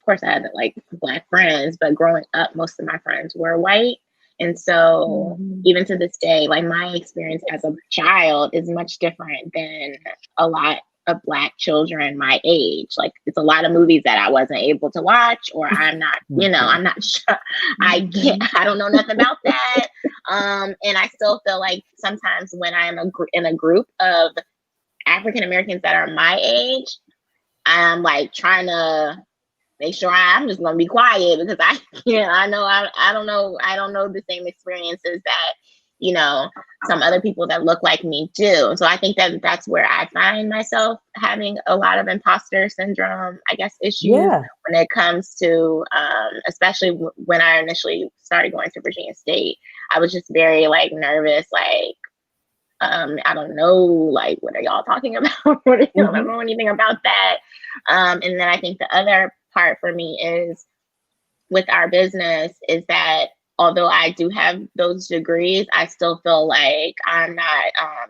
of course I had like Black friends, but growing up, most of my friends were white. And so even to this day, like my experience as a child is much different than a lot of Black children my age. Like it's a lot of movies that I wasn't able to watch, or I'm not, I'm not sure. I don't know nothing about that. And I still feel like sometimes when I'm in a group of African Americans that are my age, I'm like trying to make sure I'm just gonna be quiet because I don't know the same experiences that some other people that look like me do. So I think that that's where I find myself having a lot of imposter syndrome, I guess, issues when it comes to, especially when I initially started going to Virginia State. I was just very like nervous, like, I don't know, like, what are y'all talking about? I don't know anything about that. And then I think the other part for me is with our business is that although I do have those degrees, I still feel like I'm not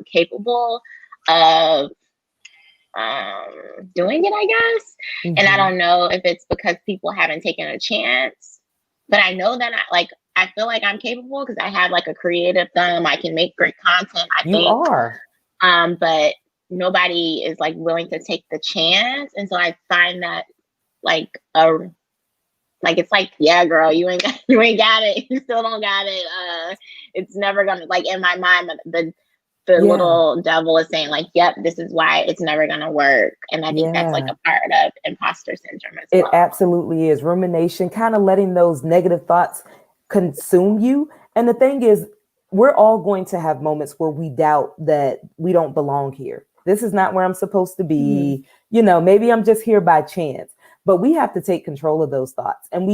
capable of doing it, I guess. And I don't know if it's because people haven't taken a chance, but I know that I feel like I'm capable because I have like a creative thumb. I can make great content. You are. But nobody is like willing to take the chance. And so I find that it's like, yeah, girl, you ain't got it. You still don't got it. It's never gonna, like, in my mind, the little devil is saying like, yep, this is why it's never gonna work. And I think that's like a part of imposter syndrome as well. It absolutely is. Rumination, kind of letting those negative thoughts consume you. And the thing is, we're all going to have moments where we doubt that we don't belong here. This is not where I'm supposed to be. Maybe I'm just here by chance. But we have to take control of those thoughts, and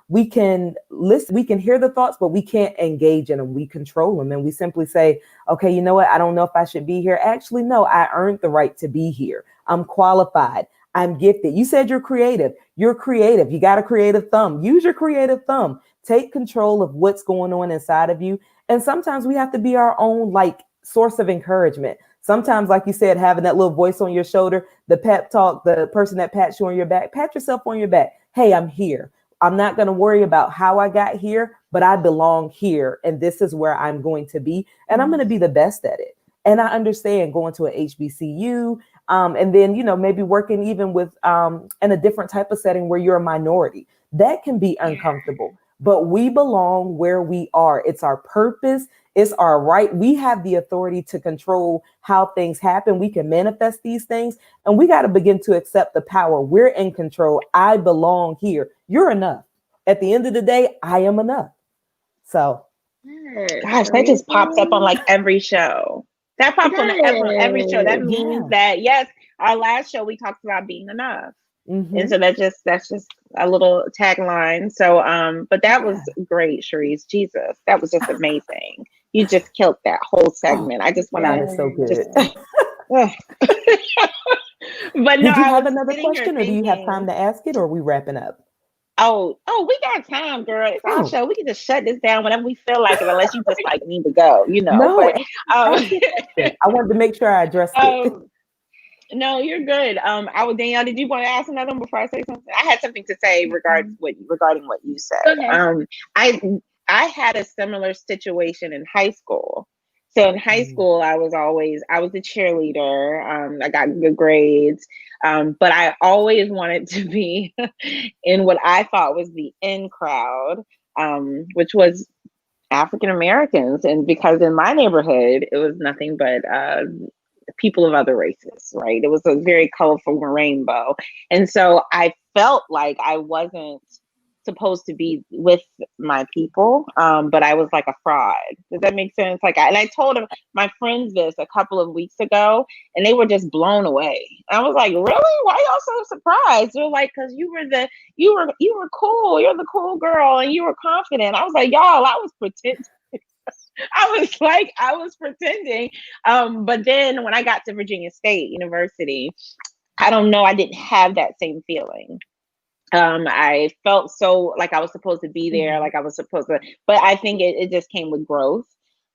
we can listen, we can hear the thoughts, but we can't engage in them. We control them, and we simply say, okay, you know what? I don't know if I should be here. Actually, no, I earned the right to be here. I'm qualified. I'm gifted. You said you're creative. You're creative. You got a creative thumb. Use your creative thumb. Take control of what's going on inside of you. And sometimes we have to be our own source of encouragement. Sometimes, like you said, having that little voice on your shoulder, the pep talk, the person that pats you on your back, pat yourself on your back. Hey, I'm here. I'm not going to worry about how I got here, but I belong here. And this is where I'm going to be. And I'm going to be the best at it. And I understand going to a HBCU and then, maybe working even with in a different type of setting where you're a minority. That can be uncomfortable. But we belong where we are. It's our purpose. It's our right. We have the authority to control how things happen. We can manifest these things, and we got to begin to accept the power. We're in control. I belong here. You're enough. At the end of the day, I am enough. So, gosh, that just pops up on like every show. That pops on every show. That Good. means that, yes, our last show we talked about being enough. And so that's just a little tagline. So but that was great, Sharice. Jesus, that was just amazing. You just killed that whole segment. I just want God to is so good. just but no, Did you I have was another sitting here question, or do you have thinking, time to ask it, or are we wrapping up? oh, we got time, girl. It's our Oh. show. We can just shut this down whenever we feel like it, unless you just like need to go, you know. No, But ask your question. I wanted to make sure I addressed it. no, you're good. Danielle, did you want to ask another one before I say something? I had something to say regarding what you said. I had a similar situation in high school. So in high school, I was the cheerleader. I got good grades. But I always wanted to be in what I thought was the in crowd, which was African Americans. And because in my neighborhood, it was nothing but people of other races, right? It was a very colorful rainbow. And so I felt like I wasn't supposed to be with my people, but I was like a fraud. Does that make sense? And I told my friends this a couple of weeks ago, and they were just blown away. I was like, really? Why y'all so surprised? They're like, because you were cool. You're the cool girl, and you were confident. I was like, y'all, I was pretending. I was pretending. But then when I got to Virginia State University, I don't know, I didn't have that same feeling. I felt so like I was supposed to be there, like I was supposed to, but I think it just came with growth.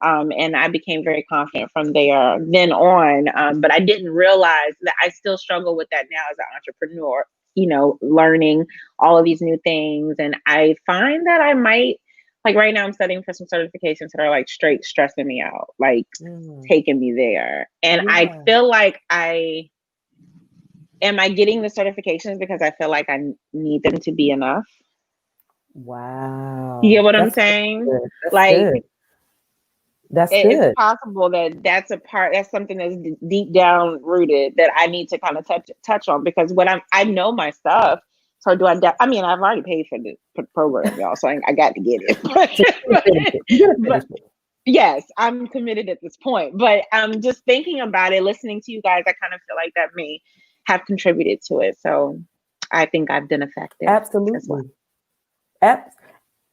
And I became very confident from then on. But I didn't realize that I still struggle with that now as an entrepreneur, learning all of these new things. And I find that I might, like right now I'm studying for some certifications that are like straight stressing me out, like taking me there. And I feel like am I getting the certifications because I feel like I need them to be enough? Wow. You get what I'm saying? That's like good. That's it's good. possible that's something that's deep down rooted that I need to kind of touch on, because when I know my stuff. So I've already paid for the program, y'all, so I got to get it. but yes, I'm committed at this point. But just thinking about it, listening to you guys, I kind of feel like that may have contributed to it. So I think I've been effective. Absolutely.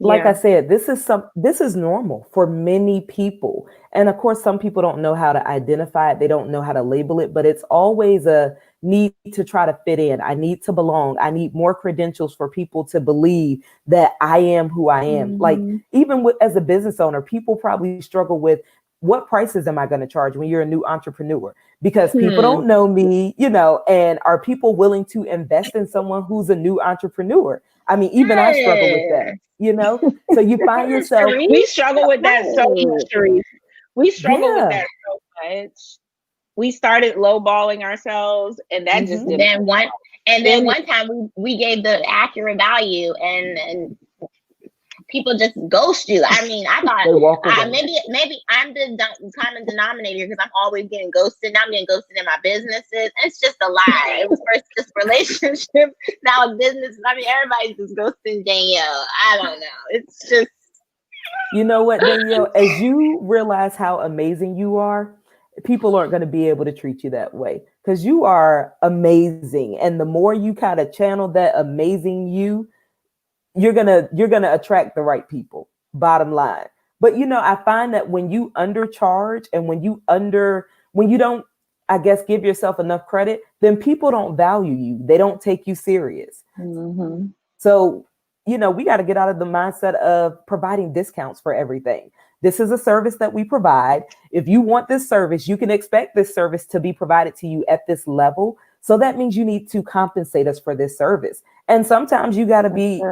Like I said, this is normal for many people. And of course, some people don't know how to identify it. They don't know how to label it, but it's always a need to try to fit in. I need to belong. I need more credentials for people to believe that I am who I am. Like even as a business owner, people probably struggle with, what prices am I going to charge when you're a new entrepreneur? Because people don't know me, and are people willing to invest in someone who's a new entrepreneur? I mean, even I struggle with that, so you find yourself. We struggle with that so much, Sharice. We struggle with that so much. We started lowballing ourselves, and that just didn't. Then one time we gave the accurate value, and people just ghost you. I mean, I thought maybe I'm the common denominator because I'm always getting ghosted. Now I'm getting ghosted in my businesses. It's just a lie. It was first just relationship, now business. I mean, everybody's just ghosting Danielle. I don't know. It's just. You know what, Danielle? As you realize how amazing you are, people aren't going to be able to treat you that way, because you are amazing. And the more you kind of channel that amazing you're gonna attract the right people, bottom line. But I find that when you undercharge and when you don't, I guess, give yourself enough credit, then people don't value you. They don't take you serious. So, we got to get out of the mindset of providing discounts for everything. This is a service that we provide. If you want this service, you can expect this service to be provided to you at this level. So that means you need to compensate us for this service. And sometimes you got to be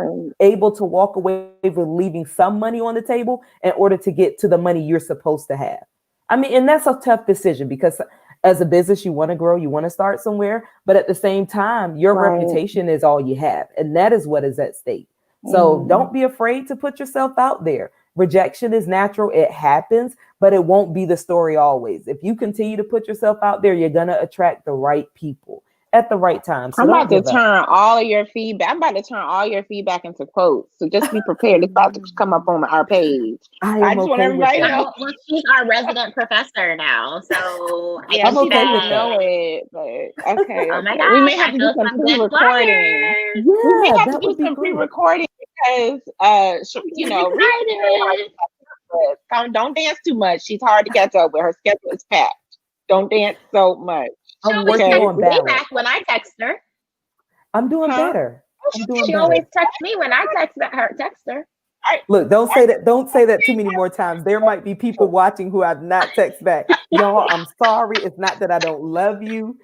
able to walk away with leaving some money on the table in order to get to the money you're supposed to have. I mean, and that's a tough decision, because as a business, you want to grow, you want to start somewhere, but at the same time, your reputation is all you have. And that is what is at stake. So don't be afraid to put yourself out there. Rejection is natural. It happens, but it won't be the story always. If you continue to put yourself out there, you're going to attract the right people. at the right time. So I'm don't about to give up. turn all of your feedback. I'm about to turn all your feedback into quotes. So just be prepared. It's about to come up on our page. I I am just want okay with everybody to that. know. Well, she's our resident professor now, so I Yeah, I'm think she okay doesn't with that. that. know it, but okay, Oh my okay. We may gosh, have I to do feel some some good pre-recording. flyers. We may Yeah, have to that do would be some great. pre-recording because you I'm know, Reese is very hard to excited. catch up with. Don't dance too much. She's hard to catch up with. Her schedule is packed. Don't dance so much. She I'm always working Okay. texts on me balance. back when I text her. I'm doing Huh? better. Oh, I'm she doing She texted always better. you. texts me when I text her. All right. Look, don't All say right. that. Don't say that too many more times. There might be people watching who I've not text back. Y'all, I'm sorry. It's not that I don't love you.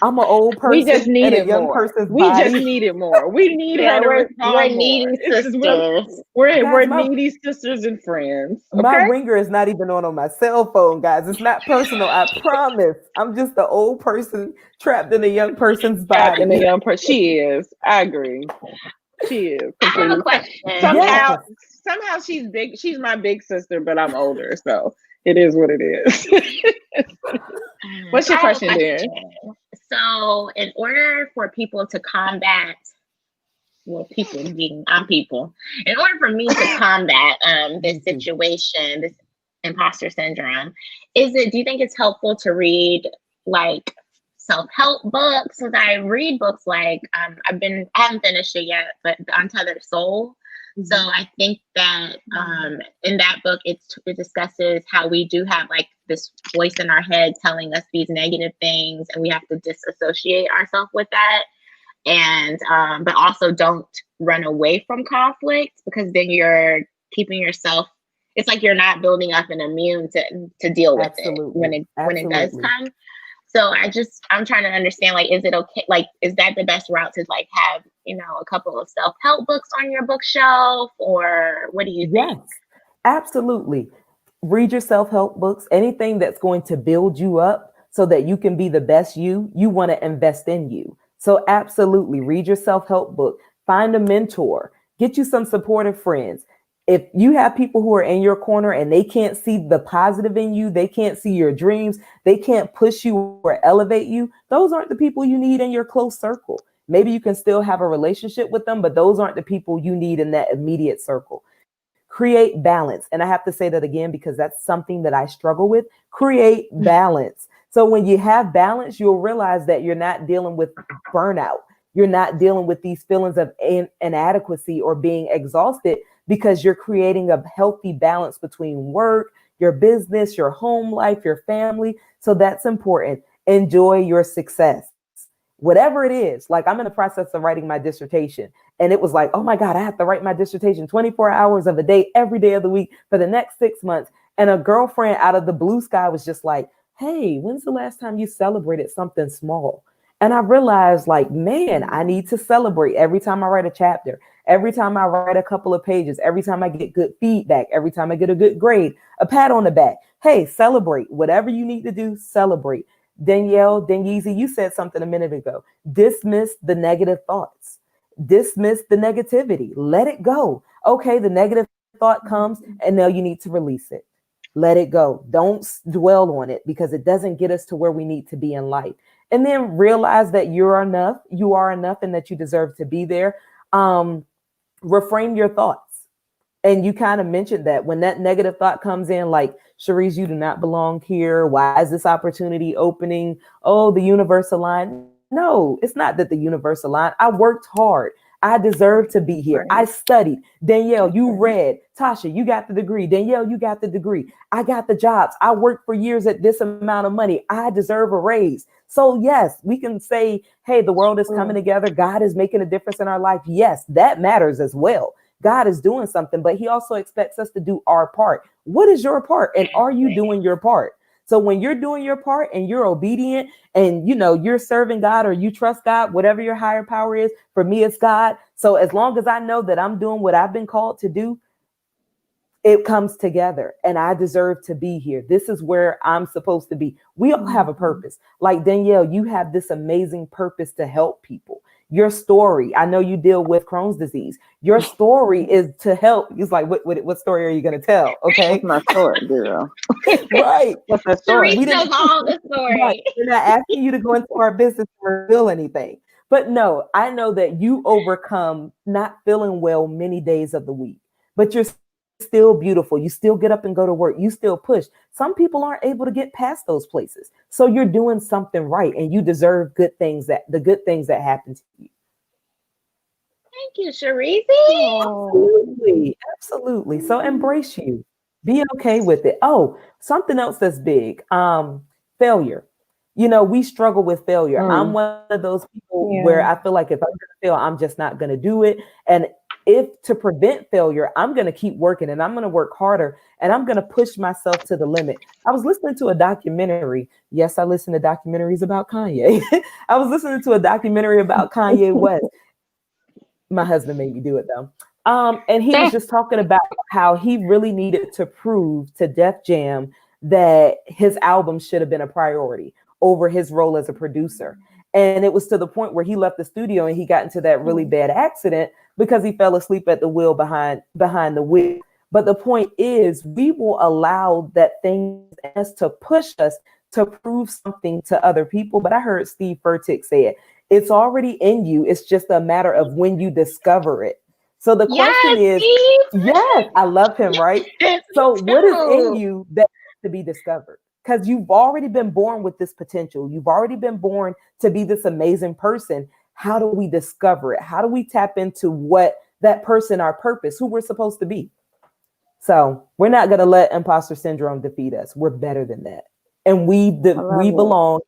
I'm an old We just person in a needed young more. person's We just body. needed more. We need Yeah, her to we're respond more. needy It's just sisters. we're Guys, my needy sisters and friends. my Okay. ringer is not even on my cell phone, guys. It's not personal. I promise. I'm just an old person trapped in a young person's Trapped in a body. young person. She is. I agree. She is I have a completely. question. Somehow, Yes. somehow she's big. She's my big sister, but I'm older, so it is what it is. What's your I have a question, dear? question. So, in order for people to combat, well, people being I'm people, in order for me to combat this situation, this imposter syndrome, do you think it's helpful to read like self-help books? Because I read books like I haven't finished it yet, but The Untethered Soul. So I think that in that book, it discusses how we do have like this voice in our head telling us these negative things, and we have to disassociate ourselves with that. And but also don't run away from conflict, because then you're keeping yourself. It's like you're not building up an immune to deal with it when Absolutely. it does Absolutely. come. So I'm trying to understand, like, is it okay? Like, is that the best route to like have, a couple of self-help books on your bookshelf, or what do you Yes. think? Absolutely. Read your self-help books, anything that's going to build you up so that you can be the best you want to invest in you. So absolutely read your self-help book, find a mentor, get you some supportive friends. If you have people who are in your corner and they can't see the positive in you, they can't see your dreams, they can't push you or elevate you, those aren't the people you need in your close circle. Maybe you can still have a relationship with them, but those aren't the people you need in that immediate circle. Create balance. And I have to say that again because that's something that I struggle with. Create balance. So when you have balance, you'll realize that you're not dealing with burnout. You're not dealing with these feelings of inadequacy or being exhausted, because you're creating a healthy balance between work, your business, your home life, your family. So that's important. Enjoy your success. Whatever it is, like I'm in the process of writing my dissertation. And it was like, oh my God, I have to write my dissertation 24 hours of the day, every day of the week for the next 6 months. And a girlfriend out of the blue sky was just like, hey, when's the last time you celebrated something small? And I realized, like, man, I need to celebrate every time I write a chapter, every time I write a couple of pages, every time I get good feedback, every time I get a good grade, a pat on the back. Hey, celebrate. Whatever you need to do, celebrate. Danielle, Denyeezy, you said something a minute ago. Dismiss the negative thoughts. Dismiss the negativity. Let it go. Okay, the negative thought comes and now you need to release it. Let it go. Don't dwell on it because it doesn't get us to where we need to be in life. And then realize that you're enough, you are enough, and that you deserve to be there. Reframe your thoughts. And you kind of mentioned that when that negative thought comes in, like, Cherise, you do not belong here. Why is this opportunity opening? Oh, the universe aligned. No, it's not that the universe aligned. I worked hard. I deserve to be here. I studied. Danielle, you read. Tasha, you got the degree. Danielle, you got the degree. I got the jobs. I worked for years at this amount of money. I deserve a raise. So yes, we can say, hey, the world is coming together. God is making a difference in our life. Yes, that matters as well. God is doing something, but he also expects us to do our part. What is your part? And are you doing your part? So when you're doing your part and you're obedient and you're serving God or you trust God, whatever your higher power is, for me, it's God. So as long as I know that I'm doing what I've been called to do, it comes together and I deserve to be here. This is where I'm supposed to be. We all have a purpose. Like Danielle, you have this amazing purpose to help people. Your story, I know you deal with Crohn's disease. Your story is to help. It's like, what story are you going to tell? Okay. What's my story, girl? Right. What's the story? Sharice knows all the story. Right. We're not asking you to go into our business or reveal anything. But no, I know that you overcome not feeling well many days of the week, but you're still beautiful. You still get up and go to work. You still push. Some people aren't able to get past those places. So you're doing something right, and you deserve the good things that happen to you. Thank you, Sharice. Absolutely. Absolutely. So embrace you. Be okay with it. Oh, something else that's big. Failure. We struggle with failure. I'm one of those people where I feel like if I'm going to fail, I'm just not going to do it. And if to prevent failure, I'm going to keep working, and I'm going to work harder, and I'm going to push myself to the limit. I was listening to a documentary. Yes, I listen to documentaries about Kanye. I was listening to a documentary about Kanye West. My husband made me do it though. And he was just talking about how he really needed to prove to Def Jam that his album should have been a priority over his role as a producer. And it was to the point where he left the studio and he got into that really bad accident because he fell asleep at the wheel behind the wheel. But the point is, we will allow that thing as to push us to prove something to other people. But I heard Steve Furtick say it. It's already in you. It's just a matter of when you discover it. So the question is, yes, I love him, right? So what is in you that needs to be discovered? Because you've already been born with this potential. You've already been born to be this amazing person. How do we discover it? How do we tap into what that person, our purpose, who we're supposed to be? So we're not going to let imposter syndrome defeat us. We're better than that. And we belong.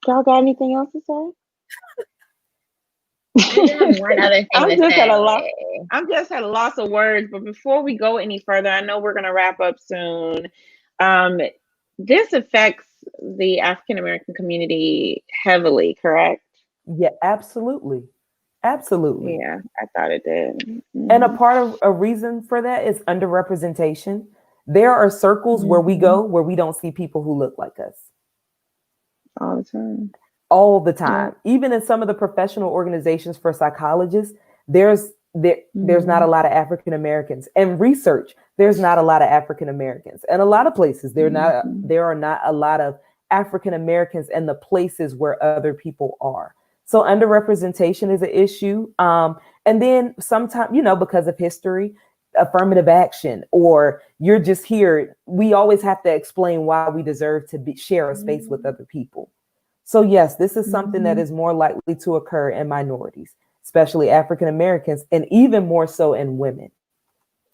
Y'all got anything else to say? One other thing I'm just at a loss of words. But before we go any further, I know we're going to wrap up soon. This affects the African American community heavily, correct? Yeah, absolutely. Absolutely. Yeah, I thought it did. And a part of a reason for that is underrepresentation. There are circles where we go where we don't see people who look like us. All the time. All the time. Yeah. Even in some of the professional organizations for psychologists, there's not a lot of African Americans. And research, there's not a lot of African Americans. And a lot of places, there are not a lot of African Americans in the places where other people are. So underrepresentation is an issue. And then sometimes, because of history, affirmative action, or you're just here. We always have to explain why we deserve to share a space with other people. So yes, this is something that is more likely to occur in minorities, especially African Americans, and even more so in women.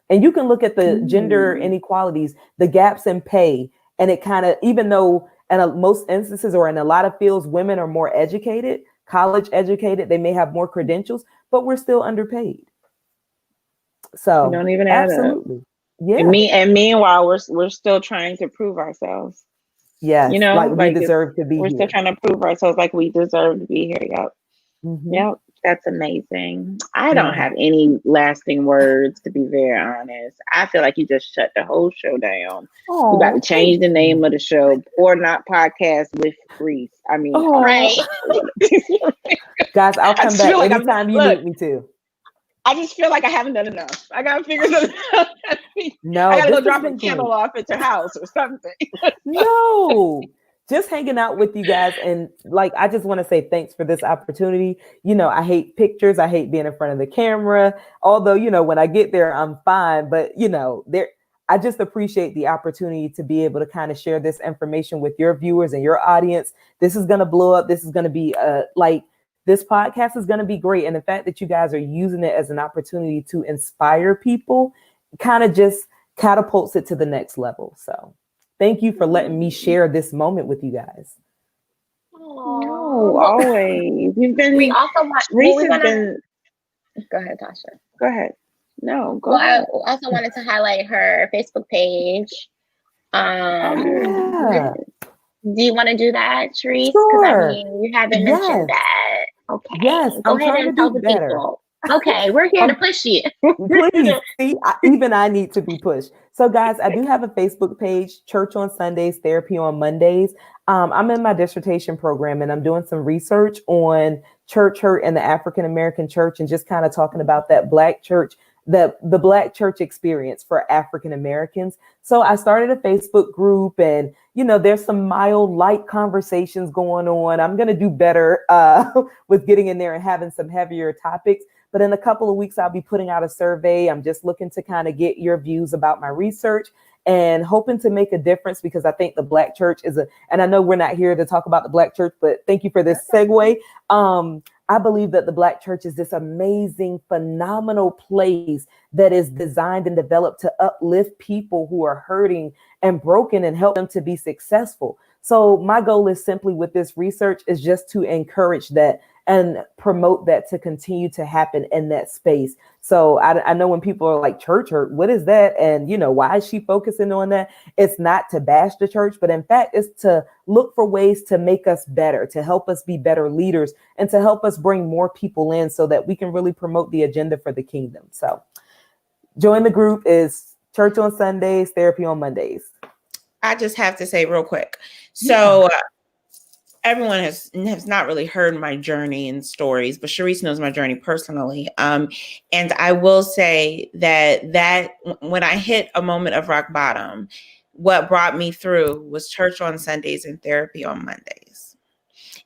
And you can look at the gender inequalities, the gaps in pay, and it kind of, even though in most instances or in a lot of fields, women are more educated, college educated, they may have more credentials, but we're still underpaid. So don't even add absolutely. Up. Yeah. And meanwhile, we're still trying to prove ourselves. Yes. Like we deserve to be we're here. Still trying to prove ourselves like we deserve to be here. Yep. Mm-hmm. Yep. That's amazing. I don't have any lasting words, to be very honest. I feel like you just shut the whole show down. You got to change the name of the show. ORNOT Podcast with Reese. I mean, right. Guys, I'll come back anytime you need me to. I just feel like I haven't done enough. I gotta figure something out. No, I gotta go drop a candle off at your house or something. No, just hanging out with you guys. And I just want to say thanks for this opportunity. I hate pictures. I hate being in front of the camera. Although, when I get there, I'm fine. But, I just appreciate the opportunity to be able to kind of share this information with your viewers and your audience. This is going to blow up. This is going to be this podcast is going to be great. And the fact that you guys are using it as an opportunity to inspire people kind of just catapults it to the next level. So thank you for letting me share this moment with you guys. No, always. We also want. Go ahead, Tasha. Go ahead. No, go ahead. I also wanted to highlight her Facebook page. Do you want to do that, Sharice? Sure. You haven't mentioned that. Okay. Yes, Go I'm ahead trying and to tell do the better. people. Okay, we're here to push you. Please, see, even I need to be pushed. So, guys, I do have a Facebook page, Church on Sundays, Therapy on Mondays. I'm in my dissertation program and I'm doing some research on church hurt and the African American church, and just kind of talking about that Black church, the Black church experience for African Americans. So I started a Facebook group, and there's some mild, light conversations going on. I'm going to do better with getting in there and having some heavier topics. But in a couple of weeks, I'll be putting out a survey. I'm just looking to kind of get your views about my research and hoping to make a difference, because I think the Black church and I know we're not here to talk about the Black church, but thank you for this segue. I believe that the Black church is this amazing, phenomenal place that is designed and developed to uplift people who are hurting and broken and help them to be successful. So my goal is simply with this research is just to encourage that and promote that to continue to happen in that space. So I know when people are like, church hurt, what is that? And why is she focusing on that? It's not to bash the church, but in fact, it's to look for ways to make us better, to help us be better leaders, and to help us bring more people in so that we can really promote the agenda for the kingdom. So join the group, is Church on Sundays, Therapy on Mondays. I just have to say real quick. So everyone has not really heard my journey and stories, but Sharice knows my journey personally. And I will say that when I hit a moment of rock bottom, what brought me through was Church on Sundays and Therapy on Mondays.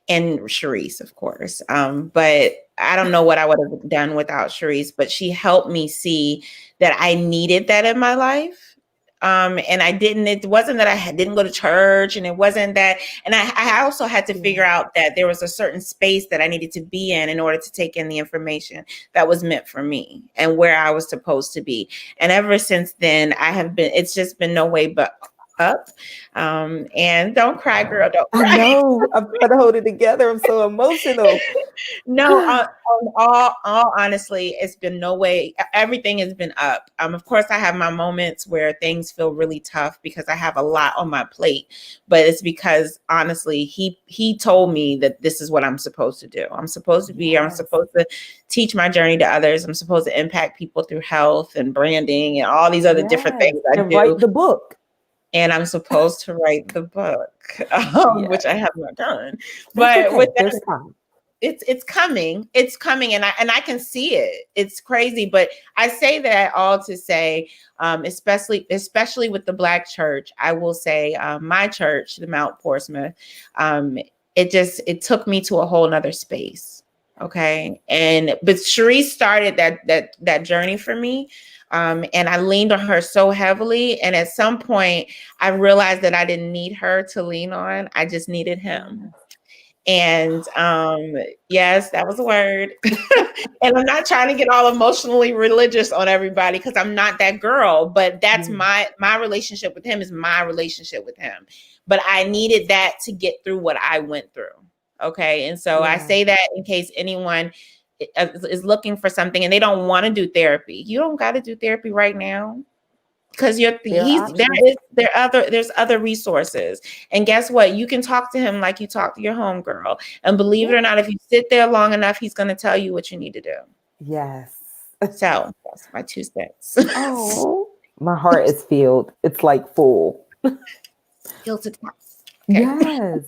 And Sharice, of course. But I don't know what I would have done without Sharice, but she helped me see that I needed that in my life. And it wasn't that I didn't go to church, and it wasn't that, and I also had to figure out that there was a certain space that I needed to be in order to take in the information that was meant for me and where I was supposed to be. And ever since then, it's just been no way but up. And don't cry, girl, don't cry. I know, I'm trying to hold it together. I'm so emotional. No, all honestly, it's been no way. Everything has been up. Of course, I have my moments where things feel really tough because I have a lot on my plate. But it's because honestly, he told me that this is what I'm supposed to do. I'm supposed to be. I'm supposed to teach my journey to others. I'm supposed to impact people through health and branding and all these other different things I do. Write the book. And I'm supposed to write the book, which I have not done. That's but okay. with that, There's time. It's coming, and I can see it. It's crazy, but I say that all to say, especially with the Black church, I will say my church, the Mount Portsmouth, it took me to a whole nother space. Okay, but Sharice started that journey for me. And I leaned on her so heavily. And at some point, I realized that I didn't need her to lean on. I just needed him. And yes, that was a word. And I'm not trying to get all emotionally religious on everybody, because I'm not that girl. But that's my relationship with him is my relationship with him. But I needed that to get through what I went through. Okay. And so I say that in case anyone is looking for something and they don't want to do therapy. You don't got to do therapy right now, because there's other resources. And guess what? You can talk to him like you talk to your homegirl. And believe it or not, if you sit there long enough, he's going to tell you what you need to do. Yes. So that's my 2 cents. Oh, my heart is filled. It's like full. Filled to top. Okay. Yes.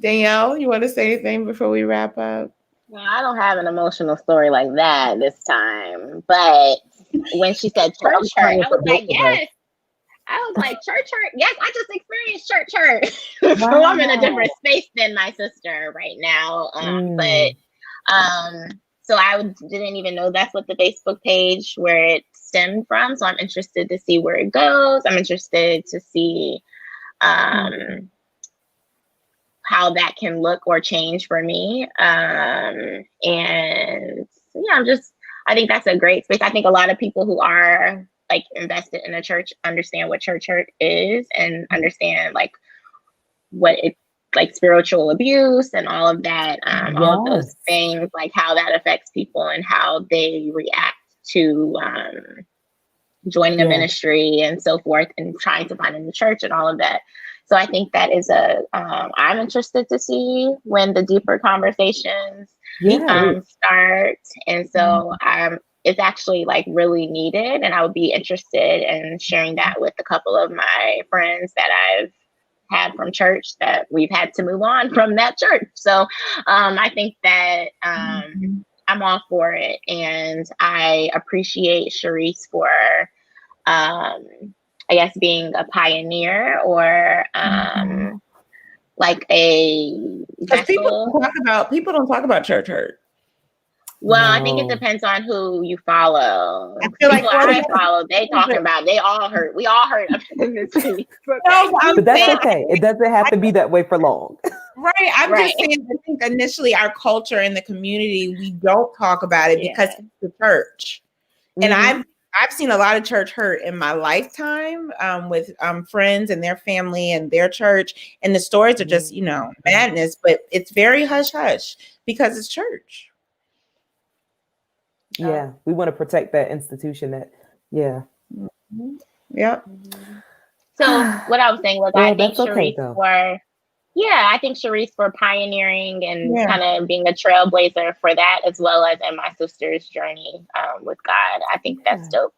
Danielle, you want to say anything before we wrap up? Well, I don't have an emotional story like that this time, but when she said church hurt, I was like, yes. I was like, church hurt? Yes, I just experienced church hurt. So I'm in a different space than my sister right now. So I didn't even know that's what the Facebook page where it stemmed from. So I'm interested to see where it goes. I'm interested to see how that can look or change for me. And yeah, I think that's a great space. I think a lot of people who are like invested in a church understand what church hurt is and understand like what it like spiritual abuse and all of that, all of those things, like how that affects people and how they react to joining a ministry and so forth, and trying to find a new church and all of that. So I think that is I'm interested to see when the deeper conversations start. And so it's actually like really needed. And I would be interested in sharing that with a couple of my friends that I've had from church that we've had to move on from that church. So I think that I'm all for it. And I appreciate Sharice for I guess being a pioneer or like a vessel. People don't talk about church hurt. Well, I think it depends on who you follow. I feel like I follow, they talking about they all hurt. We all hurt up in this city. But that's okay. It doesn't have to be that way for long. Right. I'm just saying, I think initially our culture in the community, we don't talk about it because it's the church. And I've seen a lot of church hurt in my lifetime with friends and their family and their church. And the stories are just, madness, but it's very hush hush because it's church. Yeah. We want to protect that institution Yep. So what I was saying was I think Sharice for pioneering and kind of being a trailblazer for that, as well as in my sister's journey with God. I think that's dope.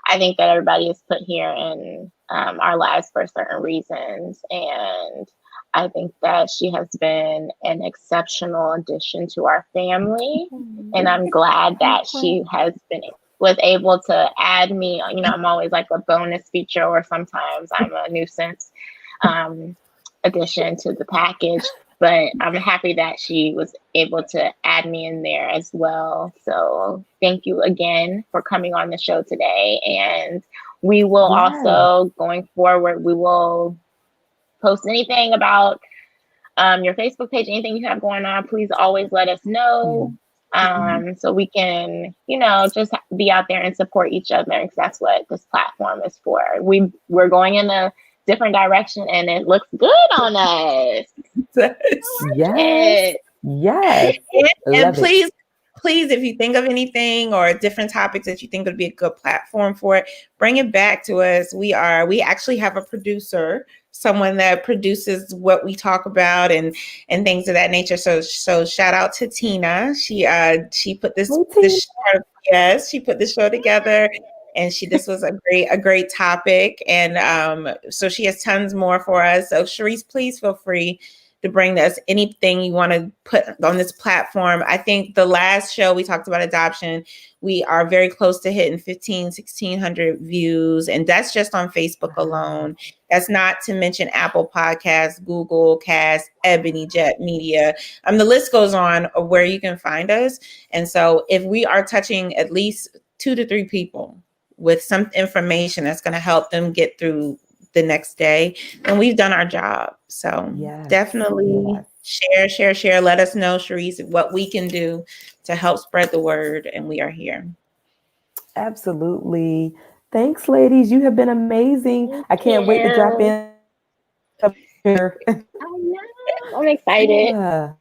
I think that everybody is put here in our lives for certain reasons. And I think that she has been an exceptional addition to our family. And I'm glad that she was able to add me. I'm always like a bonus feature, or sometimes I'm a nuisance addition to the package, but I'm happy that she was able to add me in there as well. So thank you again for coming on the show today. And we will also, going forward, we will post anything about your Facebook page, anything you have going on. Please always let us know. So we can, just be out there and support each other, because that's what this platform is for. We're going in a different direction, and it looks good on us. Yes. And please, if you think of anything or different topics that you think would be a good platform for it, bring it back to us. We actually have a producer, someone that produces what we talk about and things of that nature. So shout out to Tina. She put this she put this show together, and this was a great topic. And so she has tons more for us. So Sharice, please feel free to bring us anything you want to put on this platform. I think the last show we talked about adoption, we are very close to hitting 1,600 views. And that's just on Facebook alone. That's not to mention Apple Podcasts, Google Cast, Ebony Jet Media. The list goes on of where you can find us. And so if we are touching at least 2 to 3 people with some information that's going to help them get through the next day, and we've done our job. So definitely share. Let us know, Sharice, what we can do to help spread the word, and we are here. Absolutely. Thanks, ladies. You have been amazing. I can't wait to drop in. I'm excited. Yeah.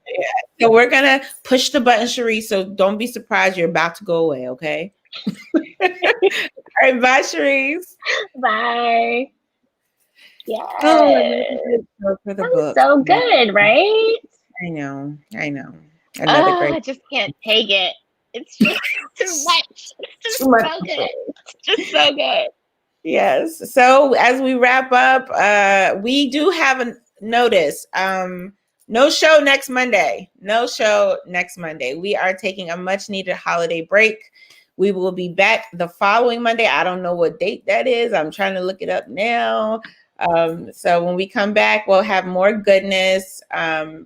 So we're gonna push the button, Sharice. So don't be surprised you're about to go away. Okay. All right. Bye, Sharice. Bye. Yeah. So good, right? I know. I just can't take it. It's just too much. It's just so good. It's just so good. Yes. So as we wrap up, we do have a notice. No show next Monday. We are taking a much needed holiday break. We will be back the following Monday. I don't know what date that is. I'm trying to look it up now. So when we come back, we'll have more goodness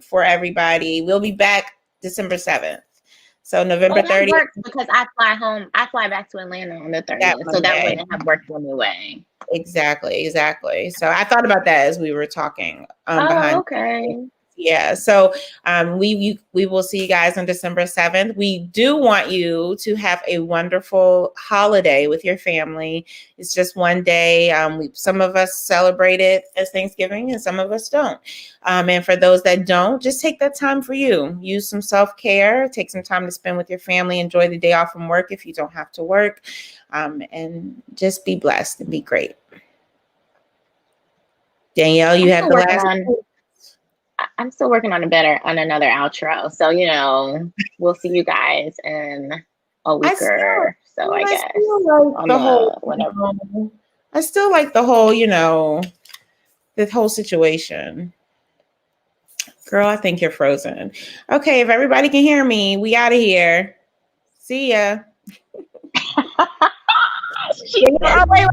for everybody. We'll be back December 7th. So November 30th. Works because I fly back to Atlanta on the 30th. So that wouldn't have worked anyway. Exactly. So I thought about that as we were talking. Okay. Yeah. So we will see you guys on December 7th. We do want you to have a wonderful holiday with your family. It's just one day. Some of us celebrate it as Thanksgiving and some of us don't. And for those that don't, just take that time for you. Use some self-care. Take some time to spend with your family. Enjoy the day off from work if you don't have to work. And just be blessed and be great. Danielle, you have the last. I'm still working on another outro. So, we'll see you guys in a week or so, I guess. I still like the whole, the whole situation. Girl, I think you're frozen. Okay, if everybody can hear me, we out of here. See ya. Wait.